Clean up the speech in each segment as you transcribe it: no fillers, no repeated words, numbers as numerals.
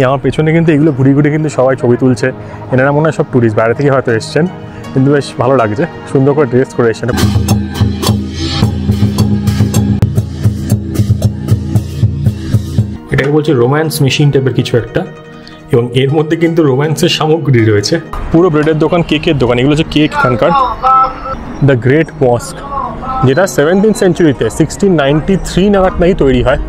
আমার পেছনে কিন্তু এগুলো ঘুরে ঘুরে কিন্তু সবাই ছবি তুলছে। এনারা মনে হয় সব ট্যুরিস্ট, বাইরে থেকে হয়তো এসছেন, কিন্তু বেশ ভালো লাগছে, সুন্দর করে ড্রেস করে এসছেন। এটাকে বলছে রোম্যান্স মেশিন টাইপের কিছু একটা, এবং এর মধ্যে কিন্তু রোম্যান্সের সামগ্রী রয়েছে। পুরো ব্রেডের দোকান, কেকের দোকান, এগুলো হচ্ছে কেক এখানকার। দ্য গ্রেট মস্ক, যেটা 17th সেঞ্চুরিতে 1693 নাগাদ নাকি তৈরি হয়।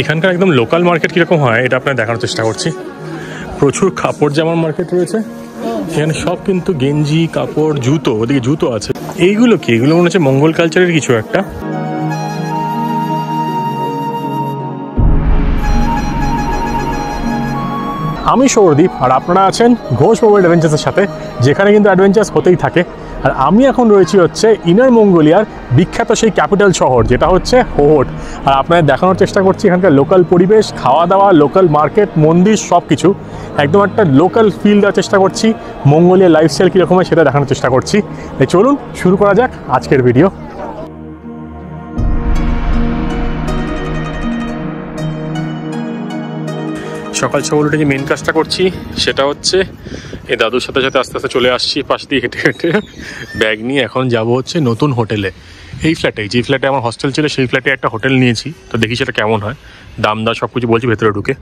এখানকার একদম লোকাল মার্কেট কীরকম হয় এটা আপনার দেখানোর চেষ্টা করছি। প্রচুর কাপড় জামার মার্কেট রয়েছে এখানে, সব কিন্তু গেঞ্জি, কাপড়, জুতো, ওদিকে জুতো আছে। এইগুলো কি? এগুলো মনে হচ্ছে মঙ্গল কালচারের কিছু একটা। আমি সৌরদীপ, আর আপনারা আছেন ঘোষ মোবাইল অ্যাডভেঞ্চার্সের সাথে, যেখানে কিন্তু অ্যাডভেঞ্চার্স হতেই থাকে। আর আমি এখন রয়েছি হচ্ছে ইনার মঙ্গোলিয়ার বিখ্যাত সেই ক্যাপিটাল শহর, যেটা হচ্ছে হোহট। আর আপনাদের দেখানোর চেষ্টা করছি এখানকার লোকাল পরিবেশ, খাওয়া দাওয়া, লোকাল মার্কেট, মন্দির, সব কিছু একদম একটা লোকাল ফিল দেওয়ার চেষ্টা করছি। মঙ্গোলিয়ার লাইফস্টাইল কীরকম হয় সেটা দেখানোর চেষ্টা করছি। চলুন শুরু করা যাক আজকের ভিডিও। সকাল সকাল উঠে যে মেন কাজটা করছি সেটা হচ্ছে এই দাদুর সাথে সাথে আস্তে আস্তে চলে আসছি পাশ দিয়ে হেঁটে হেঁটে ব্যাগ নিয়ে। এখন যাব হচ্ছে নতুন হোটেলে। এই ফ্ল্যাটেই, যে ফ্ল্যাটে আমার হস্টেল ছিল সেই ফ্ল্যাটে একটা হোটেল নিয়েছি, তো দেখি সেটা কেমন হয়। দাম দা সব কিছু বলছি ভেতরে ঢুকে।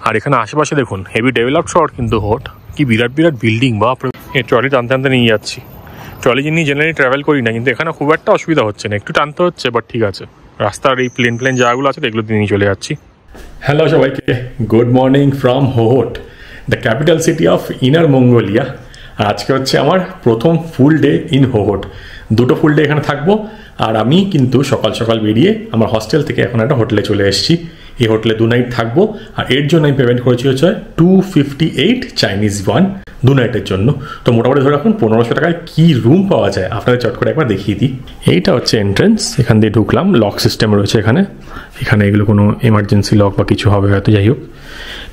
আর এখানে আশেপাশে দেখুন হেভি ডেভেলপড শহর, কিন্তু হোট কি বিরাট বিরাট বিল্ডিং। বাপরে, এই ট্রলি টানতে টানতে নিয়ে যাচ্ছি। ট্রলি নিয়ে জেনারেলি ট্রাভেল করি না, কিন্তু এখানে খুব একটা অসুবিধা হচ্ছে না, একটু টানতে হচ্ছে বাট ঠিক আছে। রাস্তার এই প্লেন প্লেন জায়গাগুলো আছে এগুলো দিয়ে নিয়ে চলে যাচ্ছি। হ্যালো সবাইকে, good morning from Hohhot, the capital city of Inner Mongolia. আর আজকে হচ্ছে আমার প্রথম ফুল ডে ইন হোহট। দুটো ফুল ডে এখানে থাকবো। আর আমি কিন্তু সকাল সকাল বেরিয়ে আমার হস্টেল থেকে এখন একটা হোটেলে চলে এসেছি। এই হোটেলে 2 নাইট থাকবো, আর এর জন্য আমি পেমেন্ট করেছি হচ্ছে 258 চাইনিজ ওয়ান 2 নাইটের জন্য। তো মোটামুটি ধরে রাখুন 1500 টাকায় কী রুম পাওয়া যায় আপনাদের চট করে একবার দেখিয়ে দিই। এইটা হচ্ছে এন্ট্রেন্স, এখান দিয়ে ঢুকলাম। লক সিস্টেম রয়েছে এখানে। এখানে এগুলো কোনো এমার্জেন্সি লক বা কিছু হবে হয়তো, যাই হোক।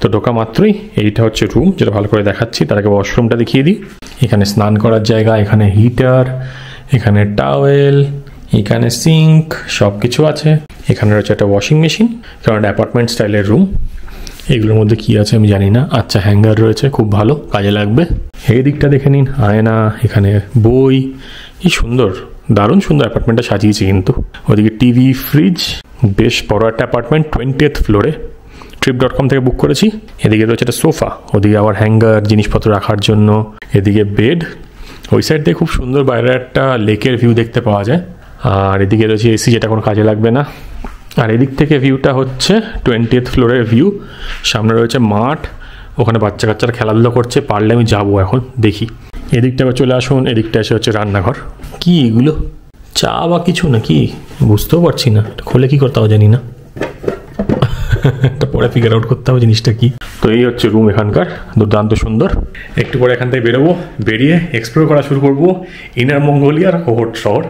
তো ঢোকা মাত্রই এইটা হচ্ছে রুম, যেটা ভালো করে দেখাচ্ছি। তার আগে ওয়াশরুমটা দেখিয়ে দিই। এখানে স্নান করার জায়গা, এখানে হিটার, এখানে টাওয়েল, এখানে সিঙ্ক, সব কিছু আছে। এখানে রয়েছে একটা ওয়াশিং মেশিন, কারণ একটা অ্যাপার্টমেন্ট স্টাইলের রুম। এগুলোর মধ্যে কি আছে আমি জানি না। আচ্ছা, হ্যাঙ্গার রয়েছে, খুব ভালো, কাজে লাগবে। এই দিকটা দেখে নিন, আয়না, এখানে বই, কি সুন্দর, দারুণ সুন্দর অ্যাপার্টমেন্টটা সাজিয়েছে কিন্তু। ওদিকে টিভি, ফ্রিজ, বেশ বড় একটা অ্যাপার্টমেন্ট, 20th ফ্লোরে। trip.com থেকে বুক করেছি। এদিকে রয়েছে একটা সোফা, ওদিকে আবার হ্যাঙ্গার, জিনিসপত্র রাখার জন্য। এদিকে বেড। ওই সাইড দিয়ে খুব সুন্দর বাইরে একটা লেকের ভিউ দেখতে পাওয়া যায়। আর এদিকে রয়েছে এসি, যেটা কোনো কাজে লাগবে না। আর এদিক থেকে ভিউটা হচ্ছে 20th ফ্লোরের ভিউ। সামনে রয়েছে মাঠ, ওখানে বাচ্চা কাচ্চারা খেলাধুলা করছে। পারলে আমি যাবো এখন, দেখি। এদিকটা চলে আসুন। এদিকটা এসে হচ্ছে রান্নাঘর। কি এগুলো, চা বা কিছু নাকি বুঝতেও পারছি না, খোলে কি করতে হবে জানি না, পরে ফিগার আউট করতে হবে জিনিসটা কি। তো এই হচ্ছে রুম এখানকার, দুর্দান্ত সুন্দর। একটু পরে এখান থেকে বেরোবো, বেরিয়ে এক্সপ্লোর করা শুরু করবো ইনার মঙ্গোলিয়ার হোহট শহর।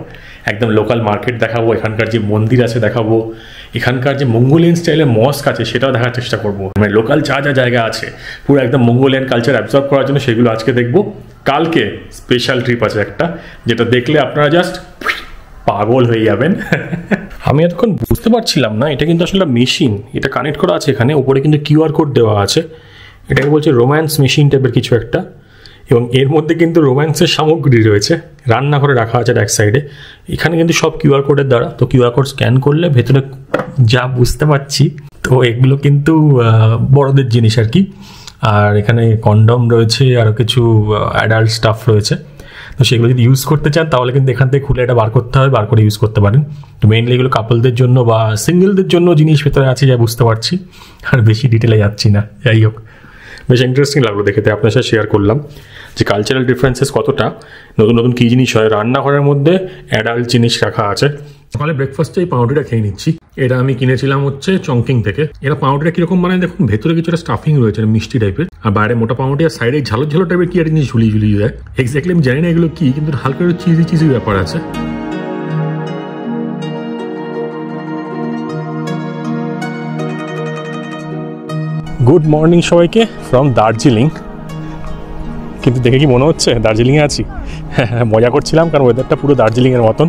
একদম লোকাল মার্কেট দেখাবো, এখানকার যে মন্দির আছে দেখাবো, এখানকার যে মঙ্গোলিয়ান স্টাইলের মস্ক আছে সেটাও দেখার চেষ্টা করবো। মানে লোকাল যা যা জায়গা আছে পুরো একদম মঙ্গোলিয়ান কালচার অ্যাবজর্ব করার জন্য সেগুলো আজকে দেখবো। কালকে স্পেশাল ট্রিপ আছে একটা, যেটা দেখলে আপনারা জাস্ট পাগল হয়ে যাবেন। আমি এতক্ষণ বুঝতে পারছিলাম না এটা কিন্তু আসলে মেশিন, এটা কানেক্ট করা আছে এখানে, উপরে কিন্তু কিউআর কোড দেওয়া আছে। এটাকে বলছে রোম্যান্স মেশিন টাইপের কিছু একটা, এবং এর মধ্যে কিন্তু রোম্যান্সের সামগ্রী রয়েছে, রান্না করে রাখা আছে এক সাইডে। এখানে কিন্তু সব কিউআর কোডের দ্বারা, তো কিউআর কোড স্ক্যান করলে ভেতরে যা বুঝতে পারছি, তো এগুলো কিন্তু বড়দের জিনিস আর কি। আর এখানে কন্ডম রয়েছে, আরও কিছু অ্যাডাল্ট স্টাফ রয়েছে। তো সেগুলো যদি ইউজ করতে চান তাহলে কিন্তু এখান থেকে খুলে এটা বার করতে হবে, বার করে ইউজ করতে পারেন। তো মেইনলি এগুলো কাপলদের জন্য বা সিঙ্গেলদের জন্য জিনিস ভেতরে আছে, যা বুঝতে পারছি। আর বেশি ডিটেলে যাচ্ছি না, যাই হোক। বেশ ইন্টারেস্টিং লাগলো দেখে, আপনার সাথে শেয়ার করলাম যে কালচারাল ডিফারেন্সেস কতটা, নতুন নতুন কী জিনিস হয়। রান্নাঘরের মধ্যে অ্যাডাল্ট জিনিস রাখা আছে। সকালে ব্রেকফাস্টে এই পাউরুটিটা খেয়ে নিচ্ছি। এটা আমি কিনেছিলাম হচ্ছে চংকিং থেকে। এরা পাউরুটিটা কিরকম বানায় দেখুন, ভেতরে কিছুটা স্টাফিং রয়েছে মিষ্টি টাইপের, আর বাইরে মোটা পাউরুটি, আর সাইডে ঝালো ঝালো টাইপের কি একটা জিনিস ঝুলিয়ে ঝুলিয়ে যায়। এক্স্যাক্টলি আমি জানি না এগুলো কি, কিন্তু হালকা চিজি চিজি ব্যাপার আছে। গুড মর্নিং সবাইকে ফ্রম দার্জিলিং। কিন্তু দেখে কি মনে হচ্ছে দার্জিলিংয়ে আছি? হ্যাঁ, মজা করছিলাম কারণ ওয়েদারটা পুরো দার্জিলিংয়ের মতন।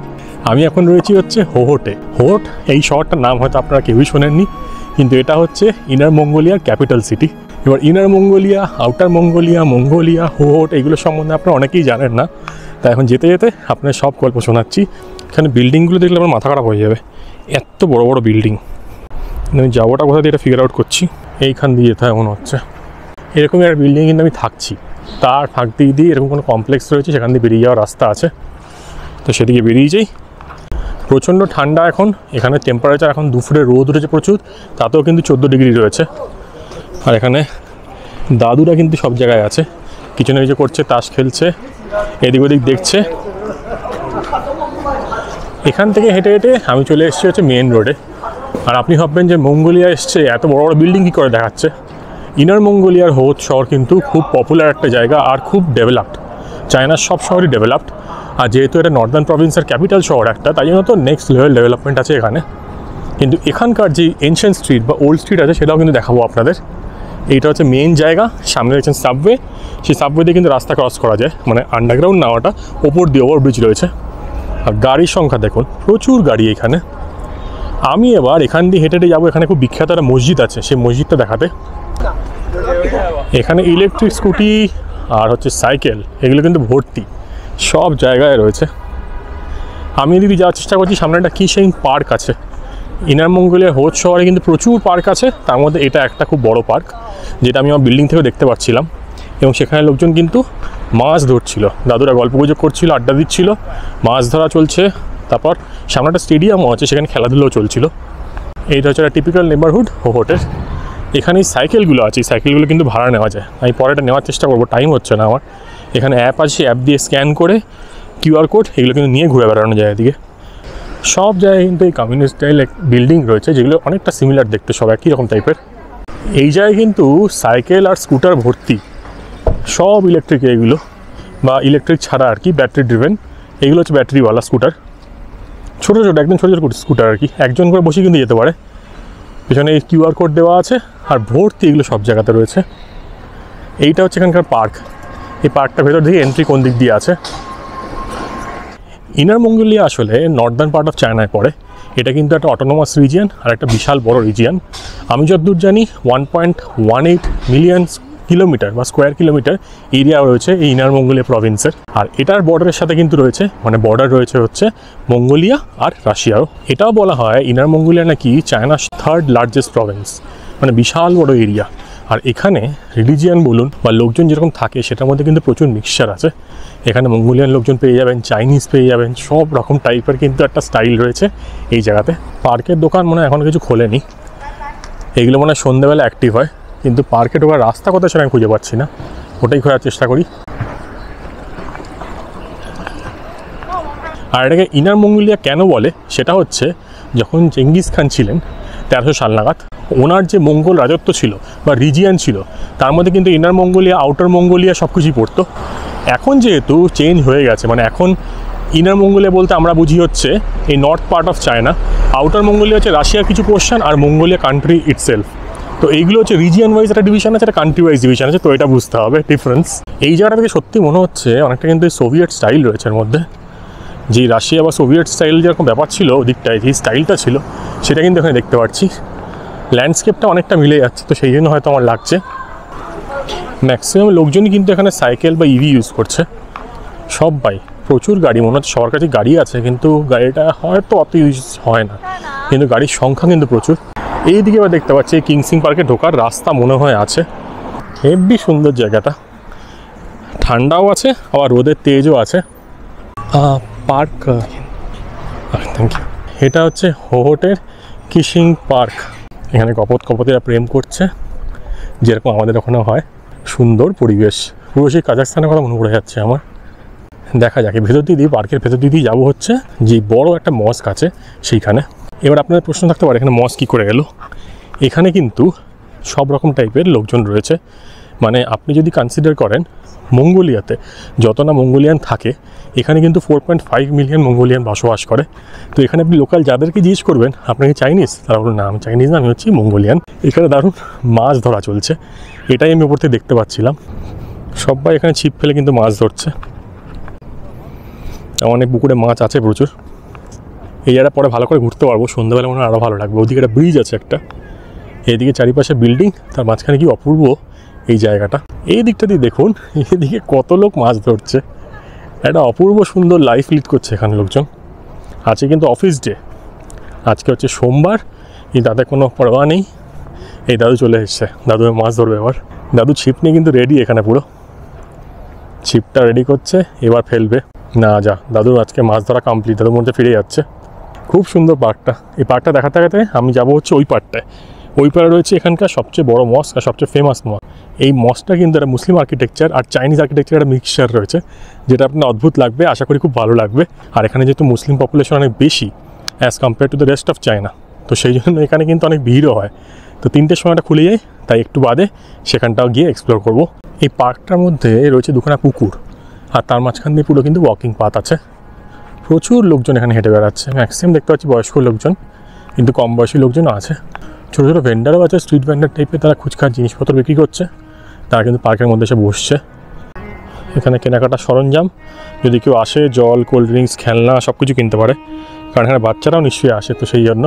আমি এখন রয়েছি হচ্ছে হোহোটে। হোহট এই শহরটার নাম হয়তো আপনারা কেউই শোনেননি, কিন্তু এটা হচ্ছে ইনার মঙ্গোলিয়ার ক্যাপিটাল সিটি। এবার Inner Mongolia, outer Mongolia, Mongolia, Hohhot এইগুলো সম্বন্ধে আপনারা অনেকেই জানেন না। তাই এখন যেতে যেতে আপনার সব গল্প শোনাচ্ছি। এখানে বিল্ডিংগুলো দেখলে আমার মাথা খারাপ হয়ে যাবে, এত বড় বড় বিল্ডিং। আমি যাবোটা কোথা দিয়ে এটা ফিগার আউট করছি, এইখান দিয়ে যেতে হয় মনে হচ্ছে। এরকম একটা বিল্ডিং কিন্তু আমি থাকছি, তার ফাঁক দিয়ে এরকম কোনো কমপ্লেক্স রয়েছে, সেখান দিয়ে বেরিয়ে যাওয়ার রাস্তা আছে, তো সেদিকে বেরিয়ে যাই। প্রচণ্ড ঠান্ডা এখন, এখানে টেম্পারেচার এখন দুপুরে রোদ উঠেছে প্রচুর, তাতেও কিন্তু 14 ডিগ্রি রয়েছে। আর এখানে দাদুরা কিন্তু সব জায়গায় আছে, কিছু না কিছু করছে, তাস খেলছে, এদিক ওদিক দেখছে। এখান থেকে হেঁটে হেঁটে আমি চলে এসেছি হচ্ছে মেন রোডে। আর আপনি ভাববেন যে মঙ্গোলিয়া এসছে, এত বড় বড় বিল্ডিং কী করে দেখাচ্ছে। ইনার মঙ্গোলিয়ার হোহট শহর কিন্তু খুব পপুলার একটা জায়গা আর খুব ডেভেলপড। চায়নার সব শহরই ডেভেলপড, আর যেহেতু এটা নর্দার্ন প্রভিন্সের ক্যাপিটাল শহর একটা, তাই জন্য তো নেক্সট লেভেল ডেভেলপমেন্ট আছে এখানে। কিন্তু এখানকার যে এনশিয়েন্ট স্ট্রিট বা ওল্ড স্ট্রিট আছে সেটাও কিন্তু দেখাবো আপনাদের। এইটা হচ্ছে মেন জায়গা, সামনে দেখছেন সাবওয়ে, সেই সাবওয়ে দিয়ে কিন্তু রাস্তা ক্রস করা যায়, মানে আন্ডারগ্রাউন্ড না, ওটা ওপর দিয়ে ওভারব্রিজ রয়েছে। আর গাড়ির সংখ্যা দেখুন, প্রচুর গাড়ি এখানে। আমি এবার এখান দিয়ে হেঁটে হেঁটে যাবো, এখানে খুব বিখ্যাত একটা মসজিদ আছে, সেই মসজিদটা দেখাতে। এখানে ইলেকট্রিক স্কুটি আর হচ্ছে সাইকেল এগুলো কিন্তু ভর্তি, সব জায়গায় রয়েছে। আমি এদিকে যাওয়ার চেষ্টা করছি, সামনে একটা কিসেইন পার্ক আছে। ইনার মঙ্গোলিয়ার হোহট শহরে কিন্তু প্রচুর পার্ক আছে, তার মধ্যে এটা একটা খুব বড় পার্ক, যেটা আমি আমার বিল্ডিং থেকে দেখতে পাচ্ছিলাম। এবং সেখানে লোকজন কিন্তু মাছ ধরছিল, দাদুরা গল্পগুজব করছিল, আড্ডা দিচ্ছিল, মাছ ধরা চলছে। তারপর সামনে একটা স্টেডিয়ামও আছে, সেখানে খেলাধুলাও চলছিল। এইটা হচ্ছে একটা টিপিক্যাল নেবারহুড হোহটের। এখানে এই সাইকেলগুলো আছে, এই সাইকেলগুলো কিন্তু ভাড়া নেওয়া যায়। আমি পরে এটা নেওয়ার চেষ্টা করবো, টাইম হচ্ছে না আমার। এখানে অ্যাপ আছে, অ্যাপ দিয়ে স্ক্যান করে কিউআর কোড এগুলো কিন্তু নিয়ে ঘুরে বেড়ানো যায় এদিকে। সব জায়গায় কিন্তু এই কমিউনিস্ট স্টাইল বিল্ডিং রয়েছে, যেগুলো অনেকটা সিমিলার দেখতে, সব একই রকম টাইপের। এই জায়গায় কিন্তু সাইকেল আর স্কুটার ভর্তি, সব ইলেকট্রিক এগুলো, বা ইলেকট্রিক ছাড়া আর কি, ব্যাটারি ড্রিভেন। এগুলো হচ্ছে ব্যাটারিওয়ালা স্কুটার, ছোটো ছোটো একদম ছোটো ছোটো স্কুটার আর কি, একজন করে বসে কিন্তু যেতে পারে। পিছনে এই কিউআর কোড দেওয়া আছে, আর ভর্তি এগুলো সব জায়গাতে রয়েছে। এইটা হচ্ছে এখানকার পার্ক। এই পার্কটার ভেতর দিকে এন্ট্রি কোন দিক দিয়ে আছে। ইনার মঙ্গোলিয়া আসলে নর্দার্ন পার্ট অফ চায়নায় পড়ে। এটা কিন্তু একটা অটোনোমাস রিজিয়ন আর একটা বিশাল বড় রিজিয়ন। আমি যতদূর জানি 1.18 মিলিয়ন কিলোমিটার বা স্কোয়ার কিলোমিটার এরিয়া রয়েছে এই ইনার মঙ্গোলিয়া প্রভিন্সের। আর এটার বর্ডারের সাথে কিন্তু রয়েছে, মানে বর্ডার রয়েছে হচ্ছে মঙ্গোলিয়া আর রাশিয়াও। এটাও বলা হয় ইনার মঙ্গোলিয়া নাকি চায়নার 3rd লার্জেস্ট প্রভিন্স, মানে বিশাল বড় এরিয়া। আর এখানে রিলিজিয়ান বলুন বা লোকজন যেরকম থাকে সেটার মধ্যে কিন্তু প্রচুর মিক্সচার আছে। এখানে মঙ্গোলিয়ান লোকজন পেয়ে যাবেন, চাইনিজ পেয়ে যাবেন, সব রকম টাইপের কিন্তু একটা স্টাইল রয়েছে এই জায়গাতে। পার্কের দোকান মনে হয় এখনও কিছু খোলেনি, এগুলো মনে হয় সন্ধ্যেবেলা অ্যাক্টিভ হয়, কিন্তু পার্কে ঢোকার রাস্তা কোথায় সেটা আমি খুঁজে পাচ্ছি না, ওটাই খোঁজার চেষ্টা করি। আর এটাকে ইনার মঙ্গোলিয়া কেন বলে সেটা হচ্ছে, যখন চেঙ্গিস খান ছিলেন 1300 সাল নাগাদ, ওনার যে মঙ্গল রাজত্ব ছিল বা রিজিয়ান ছিল, তার মধ্যে কিন্তু ইনার মঙ্গোলিয়া, আউটার মঙ্গোলিয়া সব কিছুই পড়তো। এখন যেহেতু চেঞ্জ হয়ে গেছে, মানে এখন ইনার মঙ্গোলিয়া বলতে আমরা বুঝি হচ্ছে এই north part of China, outer Mongolia হচ্ছে রাশিয়ার কিছু পোর্শন, আর মঙ্গোলিয়া কান্ট্রি ইটসেলফ। তো এইগুলো হচ্ছে রিজিয়ন ওয়াইজ একটা ডিভিশন আছে, একটা কান্ট্রি ওয়াইজ ডিভিশন আছে, তো এটা বুঝতে হবে ডিফারেন্স। এই জায়গাটা থেকে সত্যি মনে হচ্ছে অনেকটা কিন্তু সোভিয়েট স্টাইল রয়েছে এর মধ্যে, যে রাশিয়া বা সোভিয়েট স্টাইল যেরকম ব্যাপার ছিল ওদিকটায়, যে স্টাইলটা ছিল সেটা কিন্তু এখানে দেখতে পাচ্ছি। ল্যান্ডস্কেপটা অনেকটা মিলে যাচ্ছে, তো সেই জন্য হয়তো আমার লাগছে। ম্যাক্সিমাম লোকজনই কিন্তু এখানে সাইকেল বা ইভি ইউজ করছে, সবাই। প্রচুর গাড়ি, মনে হচ্ছে সবার কাছে গাড়ি আছে, কিন্তু গাড়িটা হয়তো অত ইউজ হয় না, কিন্তু গাড়ির সংখ্যা কিন্তু প্রচুর। এইদিকে আবার দেখতে পাচ্ছি কিংসিং পার্কে ঢোকার রাস্তা মনে হয় আছে। হেব্বি সুন্দর জায়গাটা, ঠান্ডাও আছে আবার রোদের তেজও আছে। Park, thank you. এটা হচ্ছে হোহটের কিসিং পার্ক। এখানে কপোতিরা প্রেম করছে, যেরকম আমাদের ওখানে হয়। সুন্দর পরিবেশ, পুরো সেই কাজাকস্তানের কথা মনে পড়ে যাচ্ছে আমার। দেখা যাক ভেতর দিদি, পার্কের ভেতর দিদি যাবো হচ্ছে যে বড় একটা মস্ক আছে সেইখানে। এবার আপনাদের প্রশ্ন থাকতে পারে এখানে মস্ক কী করে গেল। এখানে কিন্তু সব রকম টাইপের লোকজন রয়েছে, মানে আপনি যদি কনসিডার করেন মঙ্গোলিয়াতে যত না মঙ্গোলিয়ান থাকে, এখানে কিন্তু 4.5 মিলিয়ন মঙ্গোলিয়ান বসবাস করে। তো এখানে আপনি লোকাল যাদেরকে জিজ্ঞেস করবেন আপনাকে চাইনিজ, তারা বলুন না আমি চাইনিজ না, আমি হচ্ছি মঙ্গোলিয়ান। এখানে দারুণ মাছ ধরা চলছে, এটাই আমি ওপর থেকে দেখতে পাচ্ছিলাম। সবাই এখানে ছিপ ফেলে কিন্তু মাছ ধরছে। অনেক পুকুরে মাছ আছে প্রচুর। এই জায়গাটা পরে ভালো করে ঘুরতে পারবো, সন্ধ্যাবেলা মনে হয় আরও ভালো লাগবে। ওদিকে একটা ব্রিজ আছে একটা, এইদিকে চারিপাশে বিল্ডিং, তার মাঝখানে কি অপূর্ব এই জায়গাটা। এই দিকটা দিয়ে দেখুন, এদিকে কত লোক মাছ ধরছে, একটা অপূর্ব সুন্দর লাইফ লিড করছে এখানে লোকজন। আজকে কিন্তু অফিস ডে, আজকে হচ্ছে সোমবার, এই দাদা কোনো পরোয়া নেই। এই দাদু চলে এসছে, দাদু মাছ ধরবে এবার। দাদু ছিপ নিয়ে কিন্তু রেডি এখানে, পুরো ছিপটা রেডি করছে, এবার ফেলবে। না যা, দাদুর আজকে মাছ ধরা কমপ্লিট, দাদুর মধ্যে ফিরে যাচ্ছে। খুব সুন্দর পার্কটা। এই পার্কটা দেখাতে দেখাতে আমি যাবো হচ্ছে ওই পার্কটায়। ওই পাড়ে রয়েছে এখানকার সবচেয়ে বড় মস্ক আর সবচেয়ে ফেমাস মস্ক। এই মস্কটা কিন্তু একটা মুসলিম আর্কিটেকচার আর চাইনিজ আর্কিটেকচার একটা মিক্সচার রয়েছে, যেটা আপনার অদ্ভুত লাগবে, আশা করি খুব ভালো লাগবে। আর এখানে যেহেতু মুসলিম পপুলেশন অনেক বেশি as compare to the rest of China, তো সেই জন্য এখানে কিন্তু অনেক ভিড়ও হয়। তো 3টের সময়টা খুলে যায়, তাই একটু বাদে সেখানটাও গিয়ে এক্সপ্লোর করব। এই পার্কটার মধ্যে রয়েছে দুখানা পুকুর, আর তার মাঝখান দিয়ে পুরো কিন্তু ওয়াকিং পাথ আছে। প্রচুর লোকজন এখানে হেঁটে বেড়াচ্ছে, ম্যাক্সিমাম দেখতে পাচ্ছি বয়স্ক লোকজন, কিন্তু কম বয়সী লোকজনও আছে। ছোটো ছোটো ভেন্ডারও আছে, স্ট্রিট ভেন্ডার টাইপের, তারা খুচখাট জিনিসপত্র বিক্রি করছে। তারা কিন্তু পার্কের মধ্যে এসে বসছে। এখানে কেনাকাটা সরঞ্জাম, যদি কেউ আসে জল, কোল্ড ড্রিঙ্কস, খেলনা সব কিছু কিনতে পারে, কারণ এখানে বাচ্চারাও নিশ্চয়ই আসে। তো সেই জন্য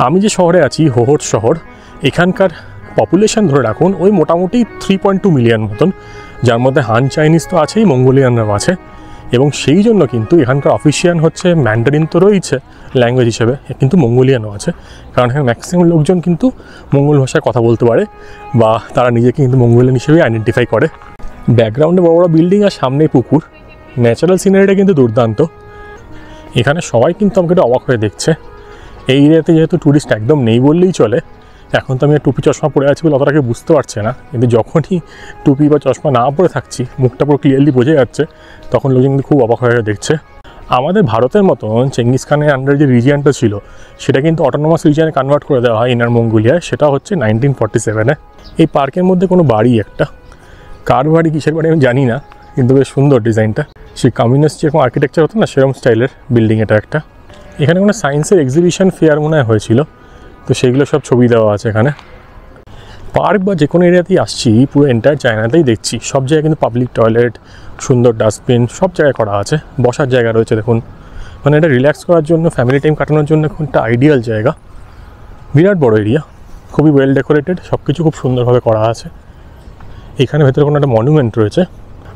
আমি যে শহরে আছি, হোহট শহর, এখানকার পপুলেশন ধরে রাখুন ওই মোটামুটি 3.2 মিলিয়ন মতন, যার মধ্যে হান চাইনিজ তো আছেই, মঙ্গোলিয়ানরাও আছে। এবং সেই জন্য কিন্তু এখানকার অফিসিয়াল হচ্ছে ম্যান্ডারিন তো রয়েছে ল্যাঙ্গুয়েজ হিসেবে, কিন্তু মঙ্গোলিয়ানও আছে, কারণ এখানে ম্যাক্সিমাম লোকজন কিন্তু মঙ্গল ভাষায় কথা বলতে পারে, বা তারা নিজেকে কিন্তু মঙ্গোলিয়ান হিসেবে আইডেন্টিফাই করে। ব্যাকগ্রাউন্ডে বড় বড় বিল্ডিং আর সামনেই পুকুর, ন্যাচারাল সিনারিটা কিন্তু দুর্দান্ত। এখানে সবাই কিন্তু আমাকে একটু অবাক হয়ে দেখছে। এই এরিয়াতে যেহেতু ট্যুরিস্ট একদম নেই বললেই চলে, এখন তো আমি টুপি চশমা পরে আছি বলে অতটা কেউ বুঝতে পারছে না, কিন্তু যখনই টুপি বা চশমা না পরে থাকছি, মুখটা পুরো ক্লিয়ারলি বোঝা যাচ্ছে, তখন লোকজন কিন্তু খুব অবাক হয়ে দেখছে। আমাদের ভারতের মতন চেঙ্গিস খানের আন্ডারে যে রিজিয়নটা ছিল, সেটা কিন্তু অটোনমাস রিজিয়নে কনভার্ট করে দেওয়া হয় ইনার মঙ্গোলিয়ায়, সেটা হচ্ছে 1947-এ। এই পার্কের মধ্যে কোনো বাড়ি একটা, কার বাড়ি কিসের বাড়ি আমি জানি না, কিন্তু বেশ সুন্দর ডিজাইনটা। সেই কমিউনিস্ট যেরকম আর্কিটেকচার হতো না, সেরকম স্টাইলের বিল্ডিং এটা একটা। এখানে কোনো সায়েন্সের এক্সিবিশন ফেয়ার মনে হয় হয়েছিল, তো সেগুলো সব ছবি দেওয়া আছে এখানে। পার্ক বা যে কোনো এরিয়াতেই আসছি, পুরো এন্টায়ার চায়নাতেই দেখছি সব জায়গায় কিন্তু পাবলিক টয়লেট, সুন্দর ডাস্টবিন সব জায়গায় করা আছে। বসার জায়গা রয়েছে দেখুন, মানে এটা রিল্যাক্স করার জন্য, ফ্যামিলি টাইম কাটানোর জন্য একটা আইডিয়াল জায়গা। বিরাট বড় এরিয়া, খুবই ওয়েল ডেকোরেটেড, সব কিছু খুব সুন্দরভাবে করা আছে। এখানে ভেতরে কোনো একটা মনুমেন্ট রয়েছে,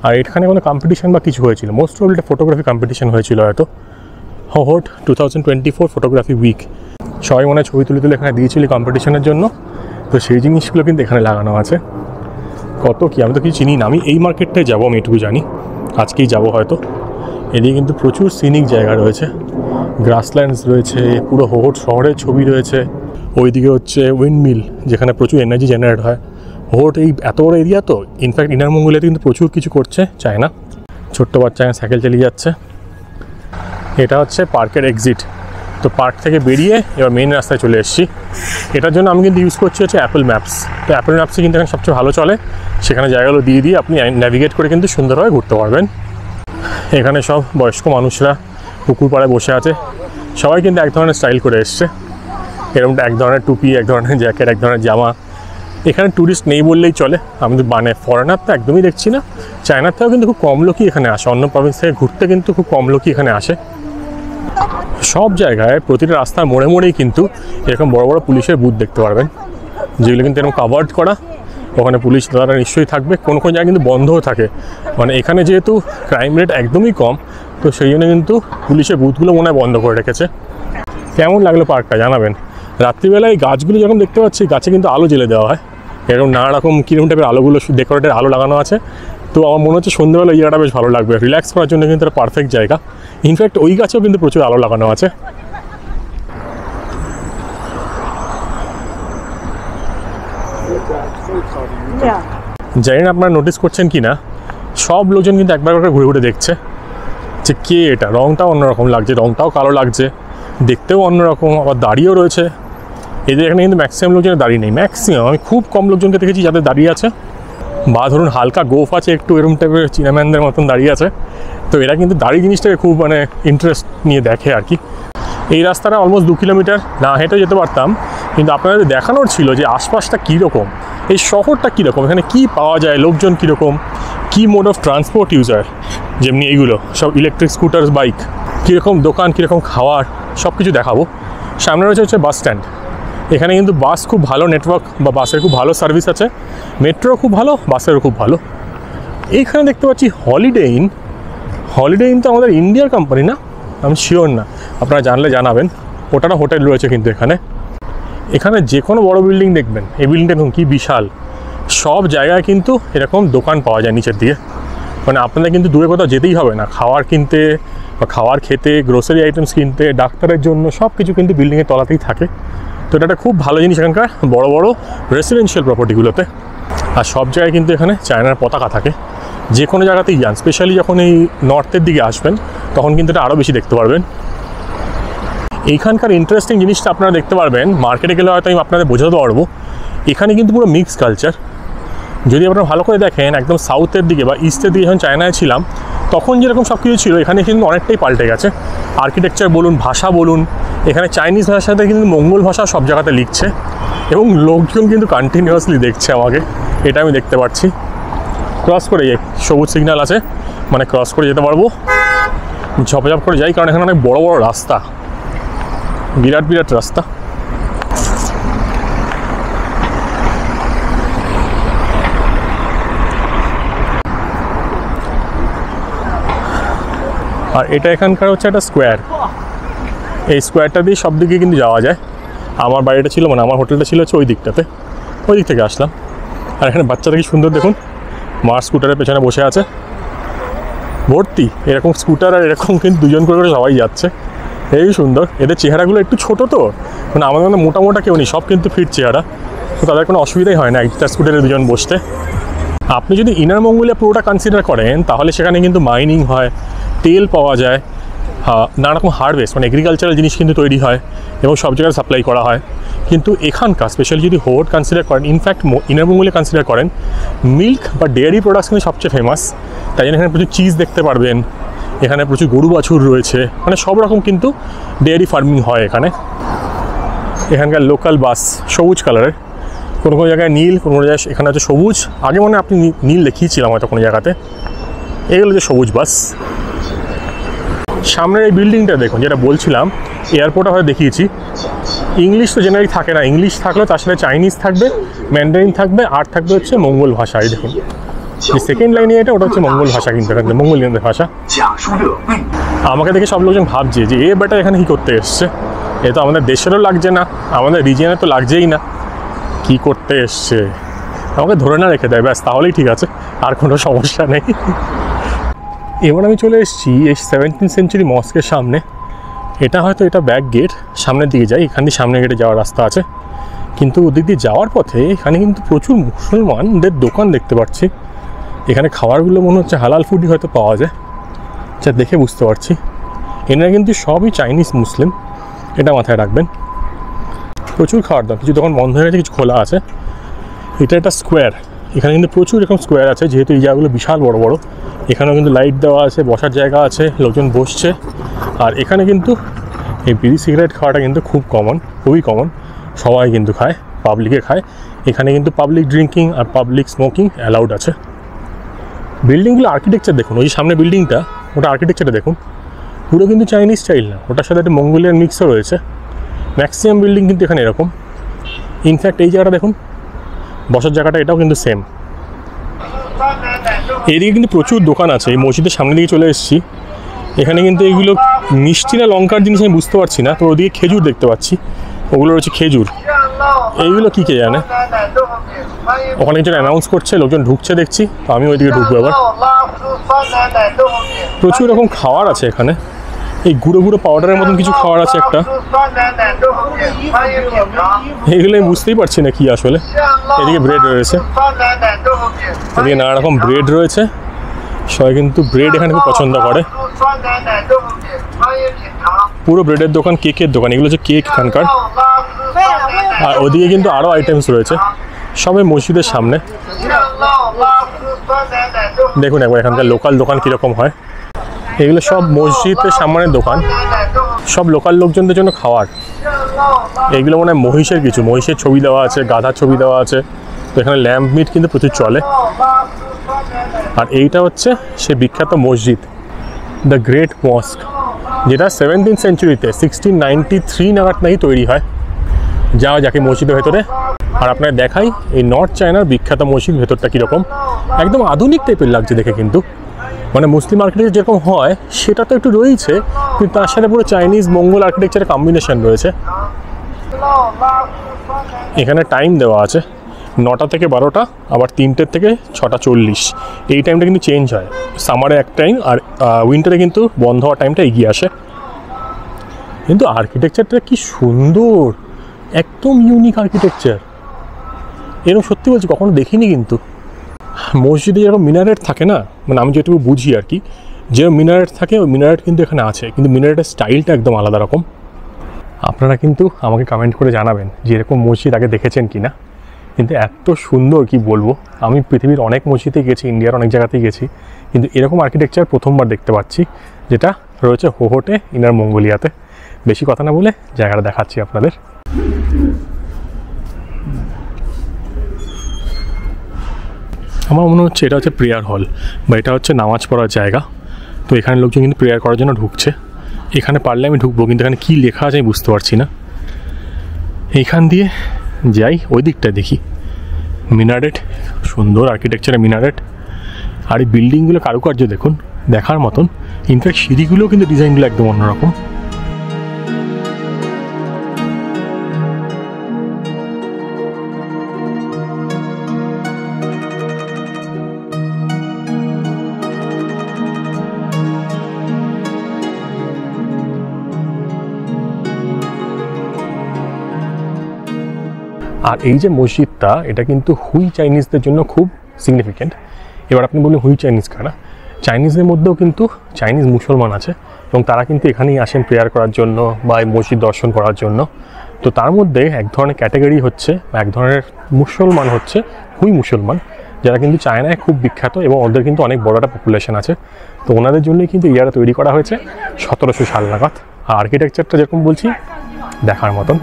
আর এখানে কোনো কম্পিটিশান বা কিছু হয়েছিল, মোস্ট প্রবলি একটা ফটোগ্রাফি কম্পিটিশান হয়েছিল হয়তো। হোহট 2024 ফটোগ্রাফি উইক, সবাই মনে হয় ছবি তুলে তুলে এখানে দিয়েছিল কম্পিটিশনের জন্য। তো সেই জিনিসগুলো কিন্তু এখানে লাগানো আছে। কত কি, আমি তো কিছু চিনি না। আমি এই মার্কেটটায় যাবো, আমি এটুকু জানি, আজকেই যাব হয়তো। এদিকে কিন্তু প্রচুর সিনিক জায়গা রয়েছে, গ্রাসল্যান্ডস রয়েছে, পুরো হোহট শহরের ছবি রয়েছে। ওইদিকে হচ্ছে উইন্ডমিল, যেখানে প্রচুর এনার্জি জেনারেট হয়। হোহট এই এত বড় এরিয়া তো, ইনফ্যাক্ট ইনার মঙ্গোলিয়াতে কিন্তু প্রচুর কিছু করছে চায়না। ছোট্ট বাচ্চা সাইকেল চালিয়ে যাচ্ছে। এটা হচ্ছে পার্কের এক্সিট। তো পার্ক থেকে বেরিয়ে এবার মেন রাস্তায় চলে এসেছি। এটার জন্য আমি কিন্তু ইউজ করছি হচ্ছে অ্যাপেল ম্যাপস। তো অ্যাপেল ম্যাপসে কিন্তু এখানে সবচেয়ে ভালো চলে, সেখানে জায়গাগুলো দিয়ে দিয়ে আপনি ন্যাভিগেট করে কিন্তু সুন্দরভাবে ঘুরতে পারবেন। এখানে সব বয়স্ক মানুষরা পুকুর পাড়ে বসে আছে, সবাই কিন্তু এক ধরনের স্টাইল করে এসছে। এরকম এক ধরনের টুপি, এক ধরনের জ্যাকেট, এক ধরনের জামা। এখানে ট্যুরিস্ট নেই বললেই চলে, আমি মানে ফরেনার তো একদমই দেখছি না। চায়নার থেকেও কিন্তু খুব কম লোকই এখানে আসে, অন্য প্রভিন্স থেকে ঘুরতে কিন্তু খুব কম লোকই এখানে আসে। সব জায়গায় প্রতিটা রাস্তার মোড়ে মোড়েই কিন্তু এরকম বড় বড় পুলিশের বুথ দেখতে পারবেন, যেগুলো কিন্তু এরকম কাভার্ড করা। ওখানে পুলিশ দাদারা নিশ্চয়ই থাকবে, কোনো কোনো জায়গায় কিন্তু বন্ধও থাকে। মানে এখানে যেহেতু ক্রাইম রেট একদমই কম, তো সেই জন্য কিন্তু পুলিশের বুথগুলো মনে হয় বন্ধ করে রেখেছে। কেমন লাগলো পার্কটা জানাবেন। রাত্রিবেলায় গাছগুলো যখন দেখতে পাচ্ছি, গাছে কিন্তু আলো জ্বেলে দেওয়া হয়, এরকম নানা রকম কীরকম টাইপের আলোগুলো, ডেকোরেটেড আলো লাগানো আছে। তো আমার মনে হচ্ছে সন্ধ্যেবেলা এই জায়গাটা বেশ ভালো লাগবে, রিল্যাক্স করার জন্য কিন্তু একটা পারফেক্ট জায়গা। ইনফ্যাক্ট ওই গাছেও কিন্তু প্রচুর আলো লাগানো আছে। জানি না আপনারা নোটিস করছেন কি না, সব লোকজন কিন্তু একবার করে ঘুরে ঘুরে দেখছে যে কে এটা। রঙটাও অন্যরকম লাগছে, রঙটাও কালো লাগছে, দেখতেও অন্যরকম, আবার দাঁড়িয়েও রয়েছে। এদের এখানে কিন্তু ম্যাক্সিমাম লোকজন দাঁড়িয়ে নেই, ম্যাক্সিমাম আমি খুব কম লোকজনকে দেখেছি যাদের দাঁড়িয়ে আছে, বা ধরুন হালকা গোফ আছে একটু, এরকম টাইপের চীনাম্যানদের মতন দাঁড়িয়ে আছে। তো এরা কিন্তু দাঁড়িয়ে জিনিসটাকে খুব মানে ইন্টারেস্ট নিয়ে দেখে আর কি। এই রাস্তাটা অলমোস্ট 2 কিলোমিটার না হেঁটে যেতে পারতাম, কিন্তু আপনাদের দেখানোর ছিল যে আশপাশটা কীরকম, এই শহরটা কীরকম, এখানে কী পাওয়া যায়, লোকজন কীরকম, কী মোড অফ ট্রান্সপোর্ট ইউজ হয়। যেমনি এইগুলো সব ইলেকট্রিক স্কুটার, বাইক, কীরকম দোকান, কীরকম খাওয়ার, সব কিছু দেখাবো। সামনে রয়েছে হচ্ছে বাস স্ট্যান্ড। এখানে কিন্তু বাস খুব ভালো নেটওয়ার্ক বা বাসের খুব ভালো সার্ভিস আছে, মেট্রো খুব ভালো, বাসেরও খুব ভালো। এইখানে দেখতে পাচ্ছি হলিডে ইন। হলিডে ইন তো আমাদের ইন্ডিয়ার কোম্পানি না, আমি শিওর না, আপনারা জানলে জানাবেন। ওটারও হোটেল রয়েছে কিন্তু এখানে যে কোনো বড় বিল্ডিং দেখবেন, এই বিল্ডিংটা দেখুন কী বিশাল। সব জায়গায় কিন্তু এরকম দোকান পাওয়া যায় নিচের দিকে, মানে আপনাদের কিন্তু দূরে কোথাও যেতেই হবে না খাবার কিনতে বা খাবার খেতে, গ্রোসারি আইটেমস কিনতে, ডাক্তারের জন্য সব কিছু কিন্তু বিল্ডিংয়ের তলাতেই থাকে। তো এটা একটা খুব ভালো জিনিস এখানকার বড় বড় রেসিডেন্সিয়াল প্রপার্টিগুলোতে। আর সব জায়গায় কিন্তু এখানে চায়নার পতাকা থাকে, যে কোনো জায়গাতেই যান, স্পেশালি যখন এই নর্থের দিকে আসবেন তখন কিন্তু এটা আরও বেশি দেখতে পারবেন। এইখানকার ইন্টারেস্টিং জিনিসটা আপনারা দেখতে পারবেন, মার্কেটে গেলে হয়তো আমি আপনাদের বোঝাতে পারবো। এখানে কিন্তু পুরো মিক্স কালচার। যদি আপনারা ভালো করে দেখেন, একদম সাউথের দিকে বা ইস্টের দিকে যখন চায়নায় ছিলাম তখন যেরকম সব কিছু ছিল, এখানে কিন্তু অনেকটাই পাল্টে গেছে। আর্কিটেকচার বলুন, ভাষা বলুন, এখানে চাইনিজ ভাষার সাথে কিন্তু মঙ্গল ভাষা সব জায়গাতে লিখছে এবং লোকজন কিন্তু কন্টিনিউয়াসলি দেখছে আমাকে, এটা আমি দেখতে পাচ্ছি। ক্রস করে যাই, সবুজ সিগন্যাল আছে মানে ক্রস করে যেতে পারবো। ঝপঝপ করে যাই, কারণ এখানে অনেক বড় বড় রাস্তা, বিরাট বিরাট রাস্তা। আর এটা এখানকার হচ্ছে একটা স্কোয়ার। এই স্কোয়ারটা দিয়ে সব দিকে কিন্তু যাওয়া যায়। আমার বাড়িটা ছিল, মানে আমার হোটেলটা ছিল হচ্ছে ওই দিকটাতে, ওই দিক থেকে আসলাম। আর এখানে বাচ্চাটা কি সুন্দর দেখুন, মার স্কুটারের পেছনে বসে আছে, ভর্তি এরকম স্কুটার, আর এরকম কিন্তু দুজন করে সবাই যাচ্ছে, এই সুন্দর। এদের চেহারাগুলো একটু ছোটো তো, মানে আমাদের মধ্যে মোটা মোটা কেউ নেই, সব কিন্তু ফিট চেহারা, তো তাদের কোনো অসুবিধাই হয় না একটা স্কুটারে দুজন বসতে। আপনি যদি ইনার মঙ্গোলিয়া পুরোটা কনসিডার করেন তাহলে সেখানে কিন্তু মাইনিং হয়, তেল পাওয়া যায়, নানা রকম হারভেস্ট মানে এগ্রিকালচারাল জিনিস কিন্তু তৈরি হয় এবং সব জায়গায় সাপ্লাই করা হয়। কিন্তু এখানকার স্পেশালি যদি হোড কনসিডার করেন, ইনফ্যাক্ট ইনার মঙ্গোলিয়া কনসিডার করেন, মিল্ক বা ডেয়ারি প্রোডাক্টস কিন্তু সবচেয়ে ফেমাস। তাই জন্য এখানে প্রচুর চিজ দেখতে পারবেন, এখানে প্রচুর গরু বাছুর রয়েছে, মানে সব রকম কিন্তু ডেয়ারি ফার্মিং হয় এখানে। এখানকার লোকাল বাস সবুজ কালারের, কোনো কোনো জায়গায় নীল, কোনো কোনো জায়গায় এখানে হচ্ছে সবুজ। আগে মনে আপনি নীল দেখিয়েছিলাম হয়তো কোনো জায়গাতে, এগুলো যে সবুজ বাস। সামনের এই বিল্ডিংটা দেখুন, যেটা বলছিলাম এয়ারপোর্টে হয়তো দেখিয়েছি। ইংলিশ তো জেনারেলি থাকে না, ইংলিশ থাকলেও তার সাথে চাইনিজ থাকবে, ম্যান্ডারিন থাকবে, আর থাকবে হচ্ছে মঙ্গল ভাষা। এই দেখুন যে সেকেন্ড লাইনে এটা, ওটা হচ্ছে মঙ্গল ভাষা, কিন্তু এখানে মঙ্গোলিয়ানদের ভাষা। আমাকে দেখে সব লোকজন ভাবছে যে এ বেটা এখানে কী করতে এসছে, এ তো আমাদের দেশেরও লাগছে না, আমাদের রিজিয়নে তো লাগছেই না, কী করতে এসছে। আমাকে ধরে না রেখে দেয় ব্যাস, তাহলেই ঠিক আছে, আর কোনো সমস্যা নেই। এবার আমি চলে এসেছি এই 17th সেঞ্চুরি মস্কের সামনে। এটা হয়তো এটা ব্যাক গেট, সামনের দিকে যাই, এখান দিয়ে সামনের গেটে যাওয়ার রাস্তা আছে। কিন্তু ওদিক দিয়ে যাওয়ার পথে এখানে কিন্তু প্রচুর মুসলমানদের দোকান দেখতে পাচ্ছি। এখানে খাবারগুলো মনে হচ্ছে হালাল ফুডই হয়তো পাওয়া যায়, যা দেখে বুঝতে পারছি। এনারা কিন্তু সবই চাইনিজ মুসলিম, এটা মাথায় রাখবেন। প্রচুর খাওয়ার দাম, কিছু দোকান বন্ধ হয়ে গেছে, কিছু খোলা আছে। এটা একটা স্কোয়ার, এখানে কিন্তু প্রচুর এরকম স্কোয়ার আছে, যেহেতু এই জায়গাগুলো বিশাল বড় বড়। এখানেও কিন্তু লাইট দেওয়া আছে, বসার জায়গা আছে, লোকজন বসছে। আর এখানে কিন্তু এই বিড়ি সিগারেট খাওয়াটা কিন্তু খুব কমন, খুবই কমন, সবাই কিন্তু খায়, পাবলিকে খায়। এখানে কিন্তু পাবলিক ড্রিঙ্কিং আর পাবলিক স্মোকিং অ্যালাউড আছে। বিল্ডিংগুলো আর্কিটেকচার দেখুন, ওই সামনে বিল্ডিংটা, ওটা আর্কিটেকচারটা দেখুন, পুরো কিন্তু চাইনিজ স্টাইল না, ওটার সাথে একটা মঙ্গোলিয়ান মিক্সও রয়েছে। ম্যাক্সিমাম বিল্ডিং কিন্তু এখানে এরকম। ইনফ্যাক্ট এই জায়গাটা দেখুন, বসার জায়গাটা, এটাও কিন্তু সেম। এইদিকে কিন্তু প্রচুর দোকান আছে। এই মসজিদের সামনের দিকে চলে এসেছি, এখানে কিন্তু এইগুলো মিষ্টি না লঙ্কার জিনিস আমি বুঝতে পারছি না। তো ওদিকে খেজুর দেখতে পাচ্ছি, ওগুলো রয়েছে খেজুর। এইগুলো কী কে জানে, ওখানে কিছু অ্যানাউন্স করছে, লোকজন ঢুকছে দেখছি, তো আমি ওইদিকে ঢুকবো এবার। প্রচুর রকম খাবার আছে এখানে, এই গুঁড়ো গুঁড়ো পাউডারের মতন কিছু খাবার আছে একটা, এগুলো আমি বুঝতেই পারছি না কি আসলে। এদিকে ব্রেড রয়েছে, এদিকে নানা রকম ব্রেড রয়েছে, সবাই কিন্তু ব্রেড এখানে খুব পছন্দ করে। পুরো ব্রেডের দোকান, কেকের দোকান, এগুলো হচ্ছে কেক এখানকার। আর ওদিকে কিন্তু আরও আইটেমস রয়েছে, সবাই মসজিদের সামনে। দেখুন একবার এখানকার লোকাল দোকান কীরকম হয়। এগুলো সব মসজিদের সামনের দোকান, সব লোকাল লোকজনদের জন্য খাওয়ার। এগুলো মনে হয় মহিষের কিছু, মহিষের ছবি দেওয়া আছে, গাধার ছবি দেওয়া আছে। তো এখানে ল্যাম্প মিট কিন্তু প্রচুর চলে। আর এইটা হচ্ছে সে বিখ্যাত মসজিদ, দ্য গ্রেট মস্ক, যেটা 17th সেঞ্চুরিতে 1693 নাগাদ নাকি তৈরি হয়। যাওয়া যাকে মসজিদের ভেতরে, আর আপনার দেখাই এই নর্থ চায়নার বিখ্যাত মসজিদ ভেতরটা কীরকম, একদম আধুনিক টাইপের লাগছে দেখে। কিন্তু মানে মুসলিম আর্কিটেকচার যেরকম হয় সেটা তো একটু রয়েছে, কিন্তু তার সাথে পুরো চাইনিজ মঙ্গল আর্কিটেকচারের কম্বিনেশন রয়েছে। এখানে টাইম দেওয়া আছে 9টা থেকে 12টা, আবার 3টে থেকে 6:40। এই টাইমটা কিন্তু চেঞ্জ হয়, সামারে এক টাইম আর উইন্টারে কিন্তু বন্ধ হওয়ার টাইমটা এগিয়ে আসে। কিন্তু আর্কিটেকচারটা কি সুন্দর, একদম ইউনিক আর্কিটেকচার। এরকম সত্যি বলছি কখনো দেখিনি। কিন্তু মসজিদে যেরকম মিনারেট থাকে না, মানে আমি যেটুকু বুঝি আর কি, যে মিনারেট থাকে ওই মিনারেট কিন্তু এখানে আছে, কিন্তু মিনারেটের স্টাইলটা একদম আলাদা রকম। আপনারা কিন্তু আমাকে কমেন্ট করে জানাবেন যে এরকম মসজিদ আগে দেখেছেন কি না। কিন্তু এত সুন্দর কি বলবো, আমি পৃথিবীর অনেক মসজিদে গেছি, ইন্ডিয়ার অনেক জায়গাতেই গেছি, কিন্তু এরকম আর্কিটেকচার প্রথমবার দেখতে পাচ্ছি, যেটা রয়েছে হোহোটে, ইনার মঙ্গোলিয়াতে। বেশি কথা না বলে জায়গাটা দেখাচ্ছি আপনাদের। আমার মনে হচ্ছে এটা হচ্ছে প্রেয়ার হল, বা এটা হচ্ছে নামাজ পড়ার জায়গা। তো এখানে লোকজন কিন্তু প্রেয়ার করার জন্য ঢুকছে। এখানে পারলে আমি ঢুকবো, কিন্তু এখানে কী লেখা আছে আমি বুঝতে পারছি না। এইখান দিয়ে যাই, ওই দিকটা দেখি মিনারেট, সুন্দর আর্কিটেকচারের মিনারেট। আর এই বিল্ডিংগুলো কারুকার্য দেখুন, দেখার মতন। ইনফ্যাক্ট সিঁড়িগুলোও কিন্তু ডিজাইনগুলো একদম অন্যরকম। আর এই যে মসজিদটা, এটা কিন্তু হুই চাইনিজদের জন্য খুব সিগনিফিক্যান্ট। এবার আপনি বললেন হুই চাইনিজ কারা? চাইনিজদের মধ্যেও কিন্তু চাইনিজ মুসলমান আছে, এবং তারা কিন্তু এখানেই আসেন প্রেয়ার করার জন্য বা এই মসজিদ দর্শন করার জন্য। তো তার মধ্যে এক ধরনের ক্যাটাগরি হচ্ছে, বা এক ধরনের মুসলমান হচ্ছে হুই মুসলমান, যারা কিন্তু চায়নায় খুব বিখ্যাত, এবং ওদের কিন্তু অনেক বড় একটা পপুলেশন আছে। তো ওনাদের জন্যই কিন্তু এরিয়াটা তৈরি করা হয়েছে 1700 সাল নাগাদ। আর আর্কিটেকচারটা যেরকম বলছি, দেখার মতন।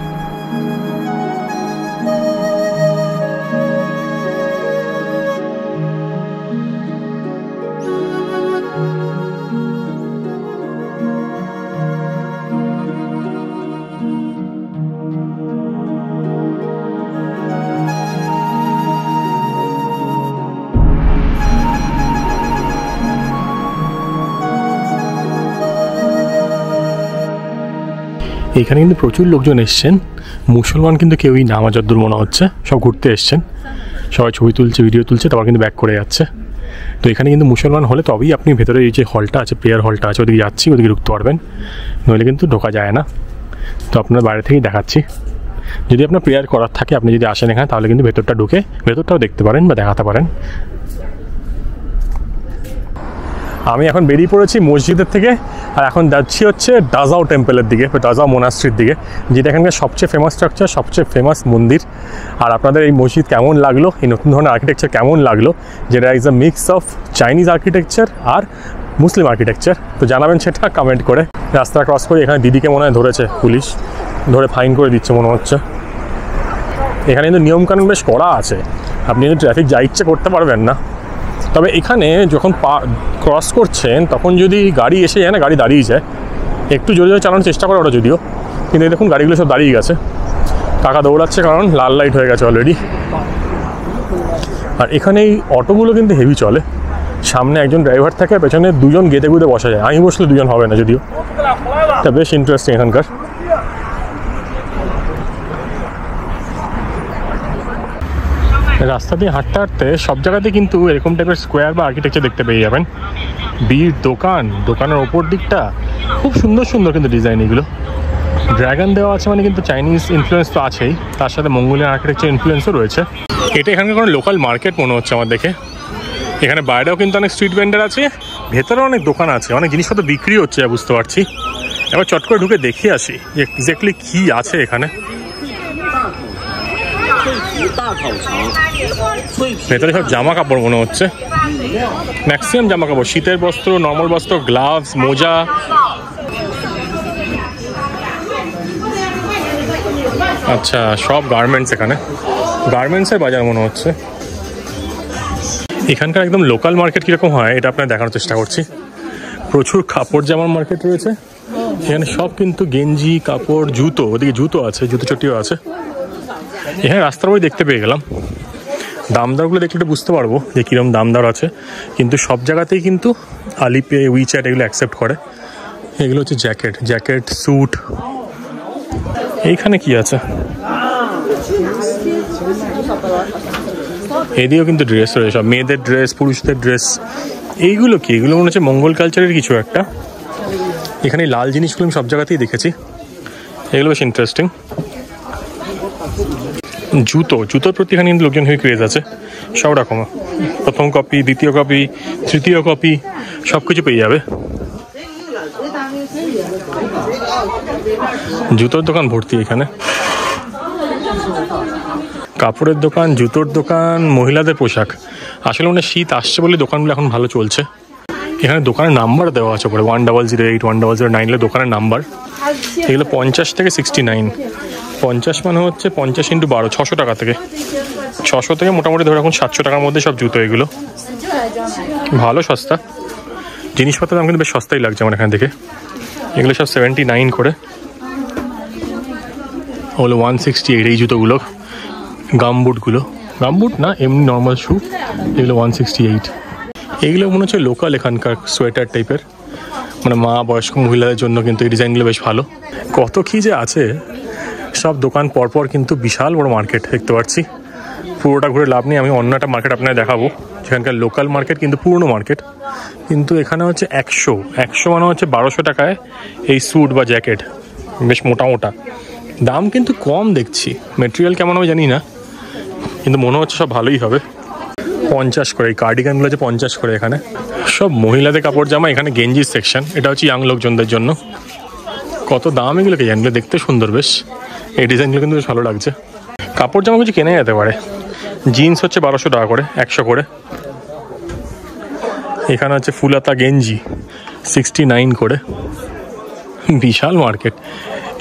এখানে কিন্তু প্রচুর লোকজন এসছেন, মুসলমান কিন্তু কেউই না আমার যতদূর মনে হচ্ছে, সব ঘুরতে এসছেন। সবাই ছবি তুলছে, ভিডিও তুলছে, তারপর কিন্তু ব্যাক করে যাচ্ছে। তো এখানে কিন্তু মুসলমান হলে তবেই আপনি ভেতরে এই যে হলটা আছে, প্রেয়ার হলটা আছে, ওদিকে যাচ্ছি, ওদিকে ঢুকতে পারবেন, নইলে কিন্তু ঢোকা যায় না। তো আপনার বাইরে থেকেই দেখাচ্ছি। যদি আপনার প্রেয়ার করার থাকে, আপনি যদি আসেন এখানে, তাহলে কিন্তু ভেতরটা ঢুকে ভেতরটাও দেখতে পারেন বা দেখাতে পারেন। আমি এখন বেরিয়ে পড়েছি মসজিদের থেকে, আর এখন যাচ্ছি হচ্ছে ডাজাও টেম্পলের দিকে, ডাজাও মোনাস্ট্রির দিকে, যেটা এখানকার সবচেয়ে ফেমাস স্ট্রাকচার, সবচেয়ে ফেমাস মন্দির। আর আপনাদের এই মসজিদ কেমন লাগলো, এই নতুন ধরনের আর্কিটেকচার কেমন লাগলো, যেটা is a mix of Chinese architecture আর মুসলিম আর্কিটেকচার, তো জানাবেন সেটা কমেন্ট করে। রাস্তা ক্রস করে এখানে দিদিকে মনে হয় ধরেছে পুলিশ, ধরে ফাইন করে দিচ্ছে মনে হচ্ছে। এখানে কিন্তু নিয়মকানুন বেশ কড়া আছে, আপনি কিন্তু ট্রাফিক যা ইচ্ছে করতে পারবেন না। তবে এখানে যখন ক্রস করছেন তখন যদি গাড়ি এসে যায় না, গাড়ি দাঁড়িয়ে যায়, একটু জোরে জোরে চালানোর চেষ্টা করে ওরা যদিও, কিন্তু দেখুন গাড়িগুলো সব দাঁড়িয়ে গেছে। কাকা দৌড়াচ্ছে কারণ লাল লাইট হয়ে গেছে অলরেডি। আর এখানে এই অটোগুলো কিন্তু হেভি চলে, সামনে একজন ড্রাইভার থাকে, পেছনে দুজন গেদে গুদে বসা যায়। আমি বসলে দুজন হবে না যদিও, এটা বেশ ইন্টারেস্টিং এখানকার। রাস্তা দিয়ে হাঁটতে হাঁটতে সব জায়গাতে কিন্তু এরকম টাইপের স্কোয়ার বা আর্কিটেকচার দেখতে পেয়ে যাবেন। বীর দোকানের ওপর দিকটা খুব সুন্দর সুন্দর কিন্তু ডিজাইন, এগুলো ড্র্যাগন দেওয়া আছে, মানে কিন্তু চাইনিজ ইনফ্লুয়েন্স তো আছেই, তার সাথে মঙ্গোলিয়ান আর্কিটেকচার ইনফ্লুয়েন্সও রয়েছে। এটা এখানকার কোনো লোকাল মার্কেট মনে হচ্ছে আমার দেখে। এখানে বাইরেও কিন্তু অনেক স্ট্রিট ভেন্ডার আছে, ভেতরেও অনেক দোকান আছে, অনেক জিনিসপত্র বিক্রি হচ্ছে বুঝতে পারছি। এবার চট করে ঢুকে দেখে আসি যে এক্স্যাক্টলি কী আছে এখানে। ভেতরে সব জামা কাপড় মনে হচ্ছে, ম্যাক্সিমাম জামা কাপড়, শীতের বস্ত্র, নর্মাল বস্ত্র, গ্লাভস, মোজা। আচ্ছা, সব গার্মেন্টস, এখানে গার্মেন্টসের বাজার মনে হচ্ছে। এখানকার একদম লোকাল মার্কেট কীরকম হয় এটা আপনার দেখানোর চেষ্টা করছি। প্রচুর কাপড় জামার মার্কেট রয়েছে এখানে, সব কিন্তু গেঞ্জি কাপড় জুতো, ওদিকে জুতো আছে, জুতো চটিও আছে। এখানে রাস্তার ওই দেখতে পেয়ে গেলাম, দাম দরগুলো দেখলে একটু বুঝতে পারবো যে কীরকম দাম দর আছে, কিন্তু সব জায়গাতেই কিন্তু আলিপে উইচ্যাট এগুলো অ্যাকসেপ্ট করে। এগুলো হচ্ছে জ্যাকেট, জ্যাকেট স্যুট। এইখানে কি আছে, এদিকেও কিন্তু ড্রেস রয়েছে, সব মেয়েদের ড্রেস পুরুষদের ড্রেস। এইগুলো কি, এগুলো মনে হচ্ছে মঙ্গল কালচারের কিছু একটা। এখানে লাল জিনিসগুলো আমি সব জায়গাতেই দেখেছি, এগুলো বেশ ইন্টারেস্টিং। জুতোর প্রতি এখানে কিন্তু লোকজন হয়ে ক্রেজ আছে, সব রকম, প্রথম কপি, দ্বিতীয় কপি, তৃতীয় কপি, সব কিছু পেয়ে যাবে। জুতোর দোকান ভর্তি এখানে, কাপড়ের দোকান, জুতোর দোকান, মহিলাদের পোশাক। আসলে মানে শীত আসছে বলে দোকানগুলো এখন ভালো চলছে। এখানে দোকানের নাম্বার দেওয়া আছে পরে 1008 1009 দোকানের নাম্বার। এগুলো 50 থেকে 69। 50 মানে হচ্ছে 50 × 12, 600 টাকা থেকে 600 থেকে মোটামুটি ধরে এখন 700 টাকার মধ্যে সব জুতো। এগুলো ভালো সস্তা, জিনিসপত্রের দাম কিন্তু বেশ সস্তাই লাগছে আমার এখান থেকে। এগুলো সব 79 করে, হলো 168 এই জুতোগুলো। গামবুটগুলো, গামবুট না এমনি নর্মাল শু, এগুলো 168। এইগুলো মনে হচ্ছে লোকাল এখানকার সোয়েটার টাইপের, মানে মা বয়স্ক মহিলাদের জন্য কিন্তু এই ডিজাইনগুলো বেশ ভালো। কত কী যে আছে, সব দোকান পরপর কিন্তু বিশাল বড় মার্কেট দেখতে পাচ্ছি। পুরোটা ঘুরে লাভ নেই, আমি অন্য একটা মার্কেট আপনাদের দেখাবো যেখানকার লোকাল মার্কেট কিন্তু পুরনো মার্কেট। কিন্তু এখানে হচ্ছে 100 মানে হচ্ছে 1200 টাকায় এই স্যুট বা জ্যাকেট, বেশ মোটা মোটা। দাম কিন্তু কম দেখছি, মেটেরিয়াল কেমন হবে জানি না, কিন্তু মনে হচ্ছে সব ভালোই হবে। 50 করে এই কার্ডিগানগুলো আছে, 50 করে। এখানে সব মহিলাদের কাপড় জামা, এখানে গেঞ্জির সেকশন, এটা হচ্ছে ইয়াং লোকজনদের জন্য। কত দাম এগুলোকে জানলে, দেখতে সুন্দর বেশ, এই ডিজাইনগুলো কিন্তু বেশ ভালো লাগছে। কাপড় জামা কিছু কেনা যেতে পারে। জিন্স হচ্ছে 1200 টাকা করে, 100 করে। এখানে হচ্ছে ফুলাতা গেঞ্জি 69 করে, বিশাল মার্কেট।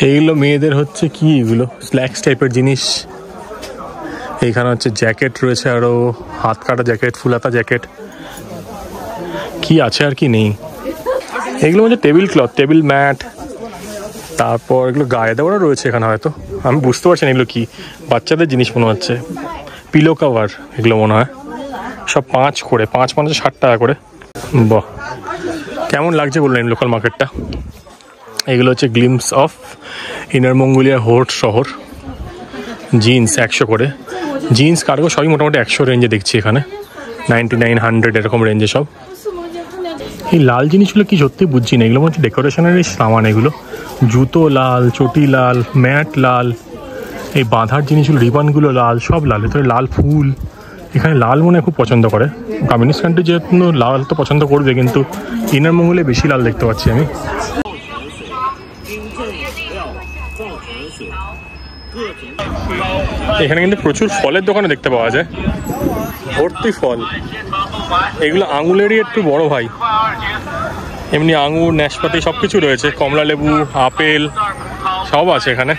এইগুলো মেয়েদের হচ্ছে কি, এগুলো স্ল্যাক্স টাইপের জিনিস। এইখানে হচ্ছে জ্যাকেট রয়েছে, আরও হাত কাটা জ্যাকেট, ফুলাতা জ্যাকেট, কি আছে আর কি নেই। এগুলো হচ্ছে টেবিল ক্লথ, টেবিল ম্যাট, তারপর এগুলো গায়ে দেওয়ারও রয়েছে এখানে, হয়তো আমি বুঝতে পারছি না এগুলো কি, বাচ্চাদের জিনিস মনে হচ্ছে। পিলো কাভার এগুলো মনে হয়, সব 5 করে, 5 মানে 60 টাকা করে। বাহ, কেমন লাগছে বললেন লোকাল মার্কেটটা। এগুলো হচ্ছে গ্লিমস অফ ইনার মঙ্গোলিয়া হোর্ট শহর। জিন্স 100 করে, জিন্স কার্গো সবই মোটামুটি 100 রেঞ্জে দেখছি এখানে, 99 100 এরকম রেঞ্জে সব। এই লাল জিনিসগুলো কি সত্যি বুঝছি না, এগুলো হচ্ছে ডেকোরেশনের সামান। এগুলো জুতো লাল, চটি লাল, ম্যাট লাল, এই বাঁধার জিনিসগুলো রিবনগুলো লাল, সব লাল। এতে লাল ফুল, এখানে লাল মনে খুব পছন্দ করে। কমিউনিস্ট কান্ট্রি যেহেতু লাল তো পছন্দ করবে, কিন্তু ইনার মঙ্গলে বেশি লাল দেখতে পাচ্ছি আমি। এখানে কিন্তু প্রচুর ফলের দোকানে দেখতে পাওয়া যায়, ভর্তি ফল। এগুলো আঙুলেরই একটু বড় ভাই, এমনি আঙুর, নাশপাতি সব কিছু রয়েছে, কমলা লেবু, আপেল সব আছে এখানে।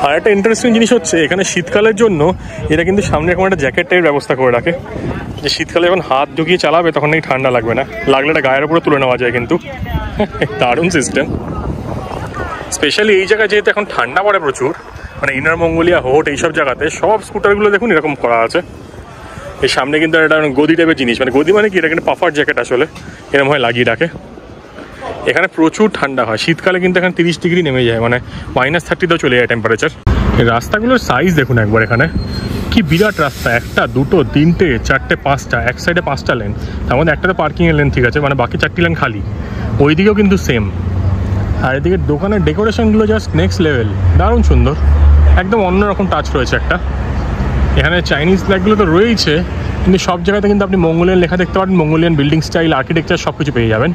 আর একটা ইন্টারেস্টিং জিনিস হচ্ছে এখানে শীতকালের জন্য এরা কিন্তু সামনে এরকম একটা জ্যাকেট টাইপের ব্যবস্থা করে রাখে, যে শীতকালে যখন হাত ঢুকিয়ে চালাবে তখন নাকি ঠান্ডা লাগবে না, লাগলে এটা গায়ের উপরে তুলে নেওয়া যায় কিন্তু। দারুণ সিস্টেম। স্পেশালি এই জায়গায় যেহেতু এখন ঠান্ডা পড়ে প্রচুর, মানে ইনার মঙ্গোলিয়া হোট এইসব জায়গাতে সব স্কুটারগুলো দেখুন এরকম করা আছে। এই সামনে কিন্তু একটা গদি টাইপের জিনিস, মানে গদি মানে কি, এটা কিন্তু পাফার জ্যাকেট আসলে, এরকম হয় লাগিয়ে রাখে। এখানে প্রচুর ঠান্ডা হয় শীতকালে, কিন্তু এখানে 30 ডিগ্রি নেমে যায়, মানে -30তেও চলে যায় টেম্পারেচার। এই রাস্তাগুলোর সাইজ দেখুন একবার, এখানে কি বিরাট রাস্তা, 1 2 3 4 5টা, এক সাইডে 5টা লেন, তার মধ্যে একটাতে পার্কিংয়ের লেন ঠিক আছে, মানে বাকি 4টি লেন খালি। ওইদিকেও কিন্তু সেম। আর এদিকে দোকানের ডেকোরেশনগুলো জাস্ট নেক্সট লেভেল, দারুণ সুন্দর, একদম অন্যরকম টাচ রয়েছে একটা। এখানে চাইনিজ ফ্ল্যাগগুলো তো রয়েছে, কিন্তু সব জায়গাতে কিন্তু আপনি মঙ্গোলিয়ান লেখা দেখতে পারেন, মঙ্গোলিয়ান বিল্ডিং স্টাইল, আর্কিটেকচার সব কিছু পেয়ে যাবেন।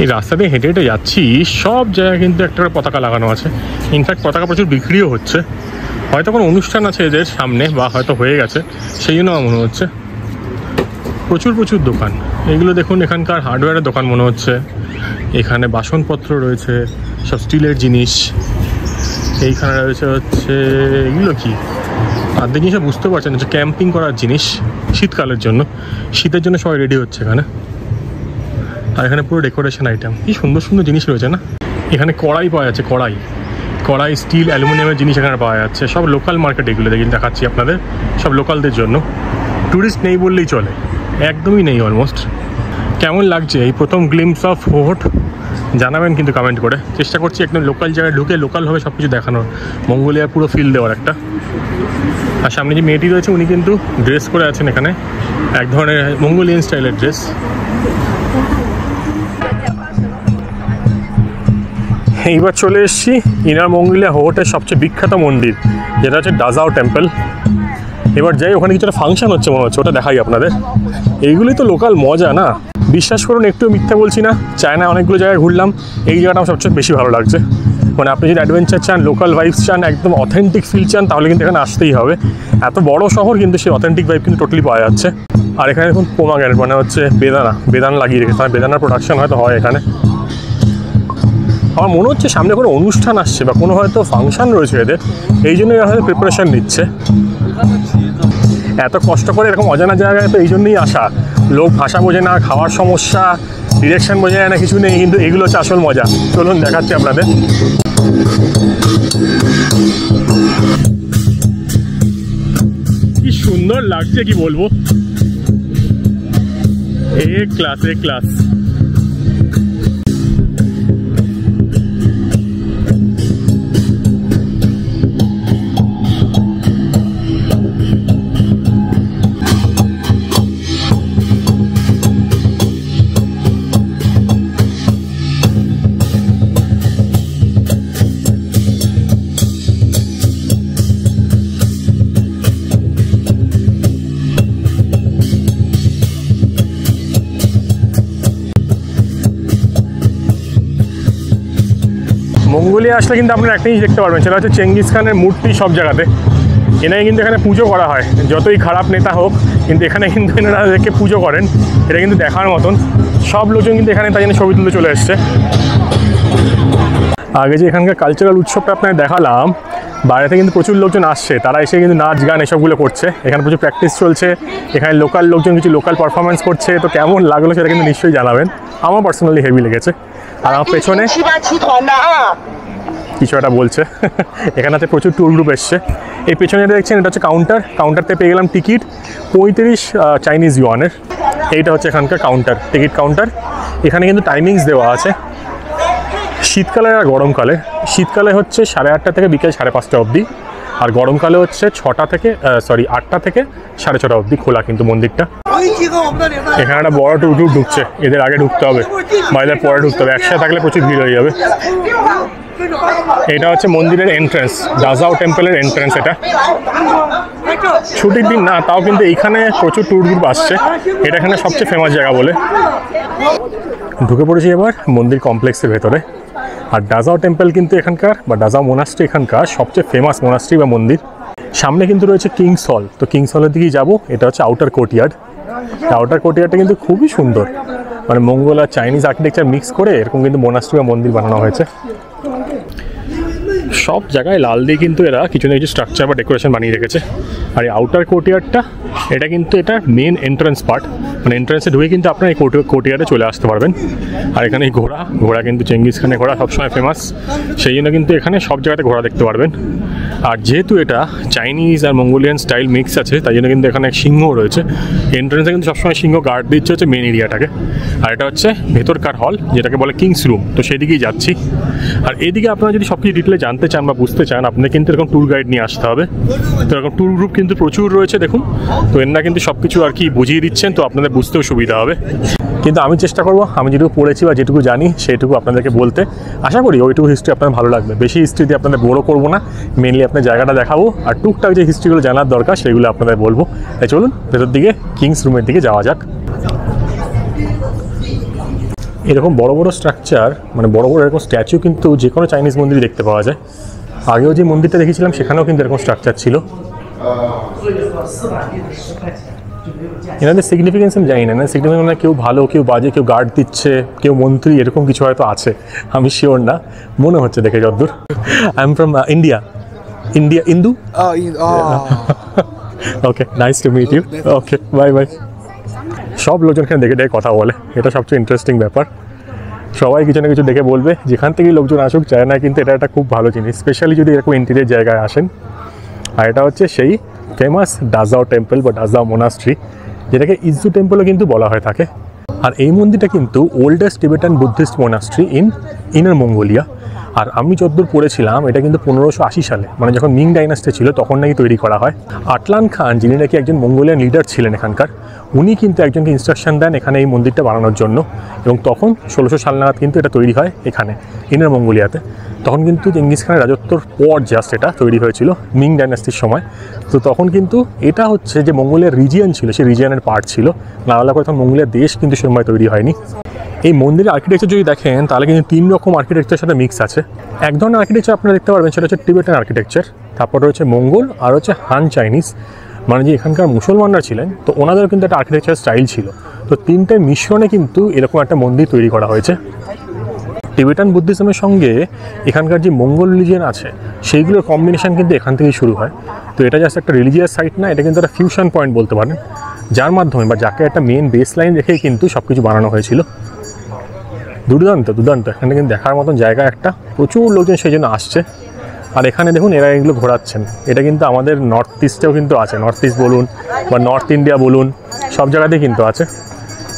এই রাস্তা দিয়ে হেঁটে হেঁটে যাচ্ছি, সব জায়গায় কিন্তু একটা পতাকা লাগানো আছে। ইনফ্যাক্ট পতাকা প্রচুর বিক্রিও হচ্ছে, হয়তো কোনো অনুষ্ঠান আছে এদের সামনে, বা হয়তো হয়ে গেছে, সেই জন্য আমার মনে হচ্ছে। প্রচুর প্রচুর দোকান, এগুলো দেখুন এখানকার হার্ডওয়্যারের দোকান মনে হচ্ছে। এখানে বাসনপত্র রয়েছে, সব স্টিলের জিনিস। এইখানে রয়েছে হচ্ছে এগুলো কি, আর জিনিসটা বুঝতে পারছেন, ক্যাম্পিং করার জিনিস। শীতকালের জন্য, শীতের জন্য সবাই রেডি হচ্ছে এখানে। আর এখানে পুরো ডেকোরেশন আইটেম, কি সুন্দর সুন্দর জিনিস রয়েছে না। এখানে কড়াই পাওয়া যাচ্ছে, কড়াই স্টিল অ্যালুমিনিয়ামের জিনিস এখানে পাওয়া যাচ্ছে। সব লোকাল মার্কেট, এগুলো দেখি দেখাচ্ছি আপনাদের, সব লোকালদের জন্য। ট্যুরিস্ট নেই বললেই চলে, একদমই নেই অলমোস্ট। কেমন লাগছে এই প্রথম গ্লিম্পস অফ হোহট জানাবেন কিন্তু কমেন্ট করে। চেষ্টা করছি একদম লোকাল জায়গায় ঢুকে লোকালভাবে সব কিছু দেখানোর, মঙ্গোলিয়া পুরো ফিল দেওয়ার একটা। আর সামনে যে মেয়েটি রয়েছে উনি কিন্তু ড্রেস করে আছেন এখানে, এক ধরনের মঙ্গোলিয়ান স্টাইলের ড্রেস। এইবার চলে এসেছি ইনার মঙ্গোলিয়া হোহটের সবচেয়ে বিখ্যাত মন্দির, যেটা হচ্ছে ডাজাও টেম্পল। এবার যাই, ওখানে কিছুটা ফাংশন হচ্ছে মনে হচ্ছে, ওটা দেখাই আপনাদের। এইগুলোই তো লোকাল মজা না, বিশ্বাস করুন একটু মিথ্যা বলছি না। চায়নায় অনেকগুলো জায়গায় ঘুরলাম, এই জায়গাটা আমার সবচেয়ে বেশি ভালো লাগছে। মানে আপনি যদি অ্যাডভেঞ্চার চান, লোকাল ভাইবস চান, একদম অথেন্টিক ফিল চান, তাহলে কিন্তু এখানে আসতেই হবে। এত বড় শহর কিন্তু সেই অথেন্টিক ভাইব কিন্তু টোটালি পাওয়া যাচ্ছে। আর এখানে দেখুন পোমাগ্রেনেট, মানে হচ্ছে বেদানা লাগিয়ে রেখেছে, মানে বেদানার প্রোডাকশন হয়তো হয় এখানে। আমার মনে হচ্ছে সামনে কোনো অনুষ্ঠান আসছে বা কোনো হয়তো ফাংশন রয়েছে এদের, এই জন্য এরা হয়তো প্রিপারেশান নিচ্ছে। এত কষ্ট করে এরকম অজানা জায়গায় তো এই জন্যই আসা। লোক ভাষা বোঝে না, খাওয়ার সমস্যা, ডিরেকশন বোঝে যায় না, কিছু নেই, কিন্তু এগুলো হচ্ছে আসল মজা। চলুন দেখাচ্ছি আপনাদের। কি সুন্দর লাগছে কি বলবো, ক্লাস। মঙ্গোলিয়া আসলে কিন্তু আপনারা একটা জিনিস দেখতে পারবেন, সেটা হচ্ছে চেঙ্গিস খানের মূর্তি সব জায়গাতে। এনাকে কিন্তু এখানে পুজো করা হয়, যতই খারাপ নেতা হোক কিন্তু এখানে কিন্তু এনারা দেখে পুজো করেন। এটা কিন্তু দেখার মতন, সব লোকজন কিন্তু এখানে তাই জন্য ছবি তুলতে চলে এসছে। আগে যে এখানকার কালচারাল উৎসবটা আপনাদের দেখালাম, বাইরে থেকে কিন্তু প্রচুর লোকজন আসছে, তারা এসে কিন্তু নাচ গান এসবগুলো করছে। এখানে প্রচুর প্র্যাকটিস চলছে, এখানে লোকাল লোকজন কিছু লোকাল পারফরমেন্স করছে। তো কেমন লাগলো সেটা কিন্তু নিশ্চয়ই জানাবেন। আমার পার্সোনালি হেভি লেগেছে। আর আমার পেছনে কিছু একটা বলছে এখানে আছে প্রচুর ট্যুর গ্রুপ এসছে। এই পেছনে দেখছেন, এটা হচ্ছে কাউন্টারতে পেয়ে গেলাম টিকিট 35 চাইনিজ ইউয়ানের। এইটা হচ্ছে এখানকার টিকিট কাউন্টার। এখানে কিন্তু টাইমিংস দেওয়া আছে শীতকালে আর গরমকালে। শীতকালে হচ্ছে 8:30 থেকে বিকেল 5:30 অবধি, আর গরমকালে হচ্ছে 8টা থেকে 6:30 অবধি খোলা কিন্তু মন্দিরটা। এখানে একটা বড় ট্যুর গ্রুপ ঢুকছে, এদের আগে ঢুকতে হবে বা এদের পরে ঢুকতে হবে, একসাথে থাকলে প্রচুর ভিড় হয়ে যাবে। এটা হচ্ছে মন্দিরের এন্ট্রান্স, ডাজাও টেম্পলের এন্ট্রান্স। এটা ছুটির দিন না, তাও কিন্তু এইখানে প্রচুর ট্যুর গ্রুপ আসছে। এটা এখানে সবচেয়ে ফেমাস জায়গা বলে। ঢুকে পড়েছি এবার মন্দির কমপ্লেক্সের ভেতরে। আর ডাজাও টেম্পল কিন্তু এখানকার, বা ডাজাও মোনাস্ট্রি এখানকার সবচেয়ে ফেমাস মোনাস্ট্রি বা মন্দির। সামনে কিন্তু রয়েছে কিংস হল, তো কিংস হলের দিকেই যাবো। এটা হচ্ছে আউটার কোর্টইয়ার্ড। আউটার কোর্টইয়ার্ডটা কিন্তু খুবই সুন্দর, মানে মঙ্গল আর চাইনিজ আর্কিটেকচার মিক্স করে এরকম কিন্তু মোনাস্ট্রি বা মন্দির বানানো হয়েছে। সব জায়গায় লাল দিয়ে কিন্তু এরা কিছু না কিছু স্ট্রাকচার বা ডেকোরেশন বানিয়ে রেখেছে। আর এই আউটার কোর্টইয়ার্ডটা, এটা কিন্তু এটা মেন এন্ট্রান্স পার্ট, মানে এন্ট্রান্সে ঢুকে কিন্তু আপনার এই কোর্টইয়ার্ডে চলে আসতে পারবেন। আর এখানে এই ঘোড়া কিন্তু চেঙ্গিস খানের ঘোড়া সবসময় ফেমাস, সেই জন্য কিন্তু এখানে সব জায়গাতে ঘোড়া দেখতে পারবেন। আর যেহেতু এটা চাইনিজ আর মঙ্গোলিয়ান স্টাইল মিক্স আছে, তাই জন্য কিন্তু এখানে সিংহ রয়েছে। এন্ট্রান্সে কিন্তু সবসময় সিংহ গার্ড দিচ্ছে হচ্ছে মেন এরিয়াটাকে। আর এটা হচ্ছে ভেতরকার হল, যেটাকে বলে কিংস রুম, তো সেদিকেই যাচ্ছি। আর এদিকে আপনারা যদি সব কিছু ডিটেলে জানতে চান বা বুঝতে চান, আপনাদের কিন্তু এরকম ট্যুর গাইড নিয়ে আসতে হবে। তো এরকম ট্যুর গ্রুপ কিন্তু প্রচুর রয়েছে দেখুন, তো এনারা কিন্তু সব কিছু আর কি বুঝিয়ে দিচ্ছেন, তো আপনাদের বুঝতেও সুবিধা হবে। কিন্তু আমি চেষ্টা করবো আমি যেটুকু পড়েছি বা যেটুকু জানি সেইটুকু আপনাদেরকে বলতে। আশা করি ওইটুকু হিস্ট্রি আপনাদের ভালো লাগবে। বেশি হিস্ট্রি দিয়ে আপনাদের বড়ো করবো না, মেনলি আপনার জায়গাটা দেখাবো, আর টুকটাক যে হিস্ট্রিগুলো জানার দরকার সেগুলো আপনাদের বলবো। তাই চলুন ভেতর দিকে কিংস রুমের দিকে যাওয়া যাক। এরকম বড় বড় স্ট্রাকচার, মানে বড় বড় এরকম স্ট্যাচু কিন্তু যে কোনো চাইনিজ মন্দিরে দেখতে পাওয়া যায়। আগেও যে মন্দিরটা দেখেছিলাম সেখানেও কিন্তু এরকম স্ট্রাকচার ছিল। এনাদের সিগনিফিকেন্স আমি জানি না, সিগনিফিকেন্স মানে কেউ ভালো, কেউ বাজে, কেউ গার্ড দিচ্ছে, কেউ মন্ত্রী, এরকম কিছু হয়তো আছে, আমি শিওর না, মনে হচ্ছে দেখে যতদূর। I am from India. Indu. Okay, nice to meet you. Okay, bye bye. সব লোকজনখানে দেখে দেখে কথা বলে, এটা সবচেয়ে ইন্টারেস্টিং ব্যাপার। সবাই কিছু না কিছু দেখে বলবে, যেখান থেকেই লোকজন আসুক চায় না, কিন্তু এটা একটা খুব ভালো জিনিস, স্পেশালি যদি এরকম ইন্টেরিয়ার জায়গায় আসেন। আর এটা হচ্ছে সেই ফেমাস ডাজাও টেম্পল বা ডাজাও মোনাস্ট্রি, যেটাকে ইজু টেম্পলও কিন্তু বলা হয়ে থাকে। আর এই মন্দিরটা কিন্তু oldest Tibetan Buddhist monastery in Inner Mongolia. আর আমি যতদূর পড়েছিলাম এটা কিন্তু 1580 সালে, মানে যখন মিং ডাইনাস্টি ছিল তখন নাকি তৈরি করা হয়। আটলান খান, যিনি নাকি একজন মঙ্গোলিয়ান লিডার ছিলেন এখানকার, উনি কিন্তু একজনকে ইনস্ট্রাকশন দেন এখানে এই মন্দিরটা বানানোর জন্য। এবং তখন 1600 সাল নাগাদ কিন্তু এটা তৈরি হয় এখানে ইনার মঙ্গোলিয়াতে। তখন কিন্তু চেঙ্গিস খানের রাজত্বর পর জাস্ট এটা তৈরি হয়েছিল মিং ডাইনাস্টির সময়। তো তখন কিন্তু এটা হচ্ছে যে মঙ্গোলিয়ার রিজিয়ন ছিল, সেই রিজিয়নের পার্ট ছিল, না হলে করে তখন মঙ্গোলিয়ার দেশ কিন্তু সে সময় তৈরি হয়নি। এই মন্দিরের আর্কিটেকচার যদি দেখেন তাহলে কিন্তু 3 রকম আর্কিটেকচারের সাথে মিক্স আছে। এক ধরনের আর্কিটেকচার আপনারা দেখতে পারবেন, সেটা হচ্ছে টিবেটান আর্কিটেকচার, তারপর রয়েছে মঙ্গল, আর হচ্ছে হান চাইনিজ, মানে যে এখানকার মুসলমানরা ছিলেন তো ওনাদেরও কিন্তু একটা আর্কিটেকচার স্টাইল ছিল। তো 3টে মিশ্রণে কিন্তু এরকম একটা মন্দির তৈরি করা হয়েছে। টিবেটান বুদ্ধিজমের সঙ্গে এখানকার যে মঙ্গল রিলিজিয়ন আছে সেইগুলোর কম্বিনেশন কিন্তু এখান থেকেই শুরু হয়। তো এটা জাস্ট একটা রিলিজিয়াস সাইট না, এটা কিন্তু একটা ফিউশন পয়েন্ট বলতে পারেন, যার মাধ্যমে বা যাকে একটা মেন বেস লাইন রেখেই কিন্তু সব কিছু বানানো হয়েছিল। দুর্দান্ত দুর্দান্ত, এখানে কিন্তু দেখার মতন জায়গা একটা, প্রচুর লোকজন সেই জন্য আসছে। আর এখানে দেখুন এরা এগুলো ঘোরাচ্ছেন, এটা কিন্তু আমাদের নর্থ ইস্টেও কিন্তু আছে, নর্থ ইস্ট বলুন বা নর্থ ইন্ডিয়া বলুন, সব জায়গাতেই কিন্তু আছে।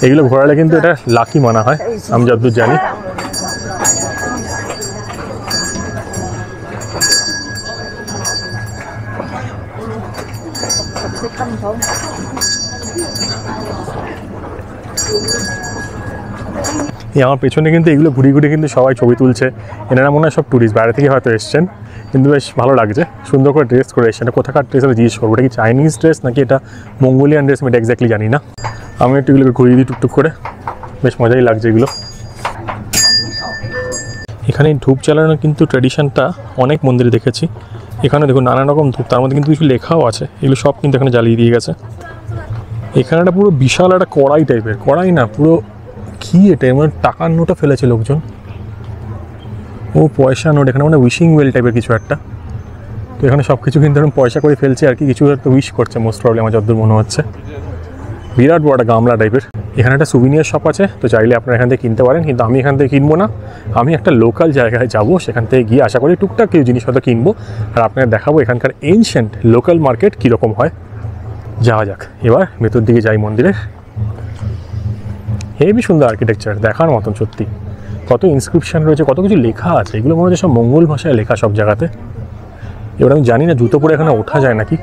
এগুলো ঘোরালে কিন্তু এটা লাকি মানা হয়, আমি যতদূর জানি। আমার পেছনে কিন্তু এগুলো ঘুরে ঘুরে কিন্তু সবাই ছবি তুলছে। এনারা মনে হয় সব ট্যুরিস্ট, বাইরে থেকে হয়তো এসছেন, কিন্তু বেশ ভালো লাগছে, সুন্দর করে ড্রেস করে এসছেন। কোথাকার ড্রেস আমি জিজ্ঞেস করবো, এটা কি চাইনিজ ড্রেস নাকি এটা মঙ্গোলিয়ান ড্রেস, আমি এটা এক্স্যাক্টলি জানি না। আমি একটু এগুলোকে ঘুরিয়ে দিই টুকটুক করে, বেশ মজাই লাগছে এগুলো। এখানে ধূপ জ্বালানোর কিন্তু ট্র্যাডিশনটা অনেক মন্দিরে দেখেছি। এখানে দেখুন নানান রকম ধূপ, তার মধ্যে কিন্তু কিছু লেখাও আছে, এগুলো সব কিন্তু এখানে জ্বালিয়ে দিয়ে গেছে। এখানে একটা পুরো বিশাল একটা কড়াই টাইপের, কড়াই না পুরো কি এটা, মানে টাকার নোটও ফেলেছে লোকজন, ও পয়সা নোট, এখানে মানে উইশিং ওয়েল টাইপের কিছু একটা। তো এখানে সব কিছু কিন্তু এখন পয়সা করে ফেলছে আর কি, কিছু একটা উইশ করছে মোস্ট প্রবলেম, আমার যতদূর মনে হচ্ছে। বিরাট বড় একটা গামলা টাইপের। এখানে একটা সুভিনিয়ার শপ আছে, তো চাইলে আপনারা এখান থেকে কিনতে পারেন, কিন্তু আমি এখান থেকে কিনবো না। আমি একটা লোকাল জায়গায় যাব, সেখান থেকে গিয়ে আশা করি টুকটাক কিছু জিনিসপত্র কিনবো, আর আপনাদের দেখাবো এখানকার এনশিয়েন্ট লোকাল মার্কেট কীরকম হয়। যাওয়া যাক, এবার ভেতর দিকে যাই মন্দিরের। হেবি সুন্দর আর্কিটেকচার, দেখার মতন সত্যি। কত ইনস্ক্রিপশন রয়েছে, কত কিছু লেখা আছে, এগুলো মনে হচ্ছে সব মঙ্গল ভাষায় লেখা সব জায়গাতে। এবার আমি জানি না জুতো পরে এখানে ওঠা যায় নাকি,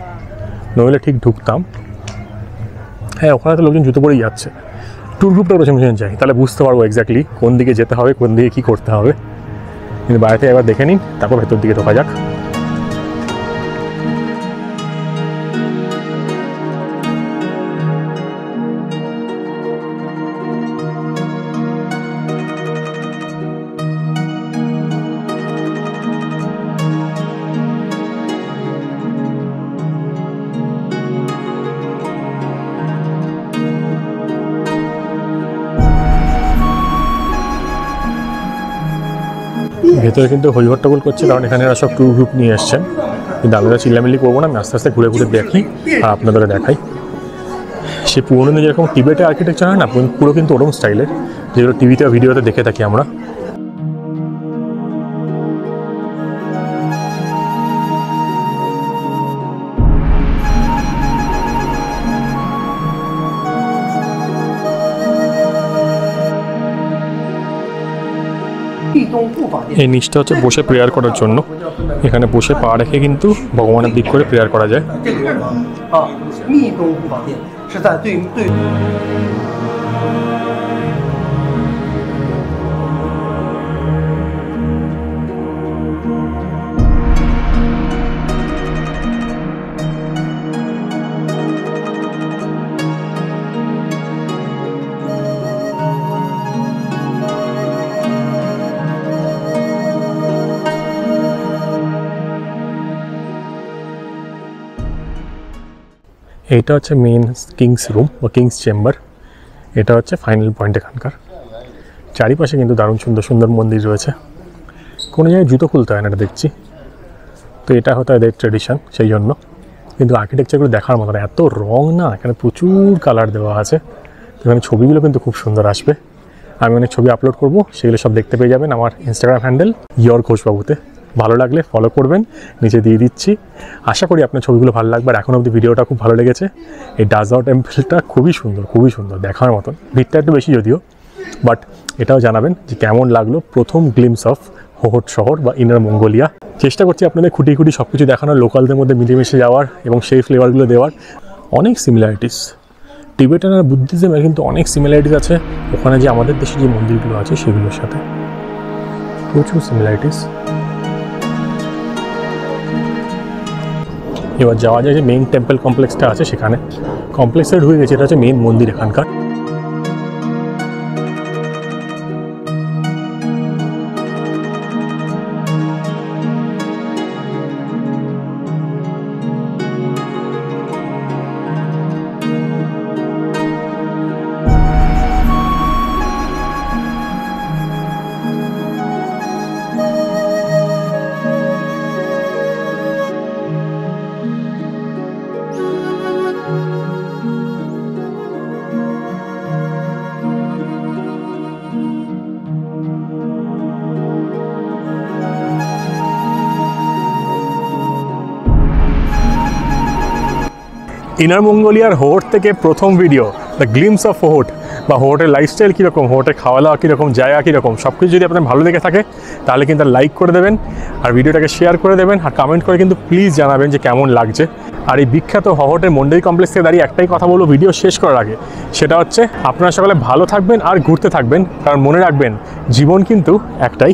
নইলে ঠিক ঢুকতাম। হ্যাঁ, ওখানে তো লোকজন জুতো পরেই যাচ্ছে। ট্যুর গ্রুপটা পেছনে যাই, তাহলে বুঝতে পারবো এক্স্যাক্টলি কোন দিকে যেতে হবে, কোন দিকে কী করতে হবে। কিন্তু বাইরে থেকে একবার দেখে নিন, তারপর ভেতর দিকে ঢোকা যাক। ভেতরে কিন্তু হইহট্টগোল করছে, কারণ এখানে এরা সব ট্যুর গ্রুপ নিয়ে এসছেন। কিন্তু আমরা চিল্লামিল্লি করবো না, আমি আস্তে আস্তে ঘুরে ঘুরে দেখি আর আপনাদের দেখাই। সে পুরোনো যেরকম টিবেটে আর্কিটেকচার হয় না, পুরো কিন্তু ওরকম স্টাইলের, যেগুলো টিভিতে ভিডিওতে দেখে থাকি আমরা। এই নিচটা হচ্ছে বসে প্রেয়ার করার জন্য, এখানে বসে পা রেখে কিন্তু ভগবানের দিক করে প্রেয়ার করা যায়। এইটা হচ্ছে মেন কিংস রুম বা কিংস চেম্বার, এটা হচ্ছে ফাইনাল পয়েন্ট এখানকার। চারিপাশে কিন্তু দারুণ সুন্দর সুন্দর মন্দির রয়েছে, কোনো জায়গায় জুতো খুলতে হয় না এটা দেখছি। তো এটা হতো এদের ট্রেডিশন, সেই জন্য কিন্তু আর্কিটেকচারগুলো দেখার মতো না, এত রং না, এখানে প্রচুর কালার দেওয়া আছে। এখানে ছবিগুলো কিন্তু খুব সুন্দর আসবে। আমি অনেক ছবি আপলোড করব, সেগুলো সব দেখতে পেয়ে যাবেন আমার ইনস্টাগ্রাম হ্যান্ডেল ইয়র ঘোষবাবুতে। ভালো লাগলে ফলো করবেন, নিচে দিয়ে দিচ্ছি। আশা করি আপনার ছবিগুলো ভালো লাগবে। আর এখন অবধি ভিডিওটা খুব ভালো লেগেছে। এই ডাজাও টেম্পলটা খুবই সুন্দর দেখার মতন। ভিড়টা একটু বেশি যদিও, বাট এটাও জানাবেন যে কেমন লাগলো প্রথম গ্লিমস অফ হোহট শহর বা ইনার মঙ্গোলিয়া। চেষ্টা করছি আপনাদের খুঁটি সব কিছু দেখানোর, লোকালদের মধ্যে মিলেমিশে যাওয়ার এবং সেই ফ্লেভারগুলো দেওয়ার। অনেক সিমিলারিটিস টিবেটান আর বুদ্ধিজমের কিন্তু অনেক সিমিলারিটিস আছে ওখানে যে আমাদের দেশে যে মন্দিরগুলো আছে সেগুলোর সাথে, প্রচুর সিমিলারিটিস। এবার যাওয়া যায় যে মেইন টেম্পল কমপ্লেক্সটা আছে সেখানে। কমপ্লেক্সে ঢুকে গেছে, এটা হচ্ছে মেইন মন্দির এখানকার। ইনার মঙ্গোলিয়ার হোহট থেকে প্রথম ভিডিও, দ্য গ্লিমস অফ হোহট, বা হোহটের লাইফস্টাইল কীরকম, হোহটের খাওয়া দাওয়া কীরকম, জায়গা কীরকম, সব কিছু যদি আপনার ভালো লেগে থাকে তাহলে কিন্তু লাইক করে দেবেন আর ভিডিওটাকে শেয়ার করে দেবেন আর কমেন্ট করে কিন্তু প্লিজ জানাবেন যে কেমন লাগছে। আর এই বিখ্যাত হোহটের মন্ডই কমপ্লেক্স থেকে দাঁড়িয়ে একটাই কথা বলবো ভিডিও শেষ করার আগে, সেটা হচ্ছে আপনারা সকালে ভালো থাকবেন আর ঘুরতে থাকবেন, কারণ মনে রাখবেন জীবন কিন্তু একটাই।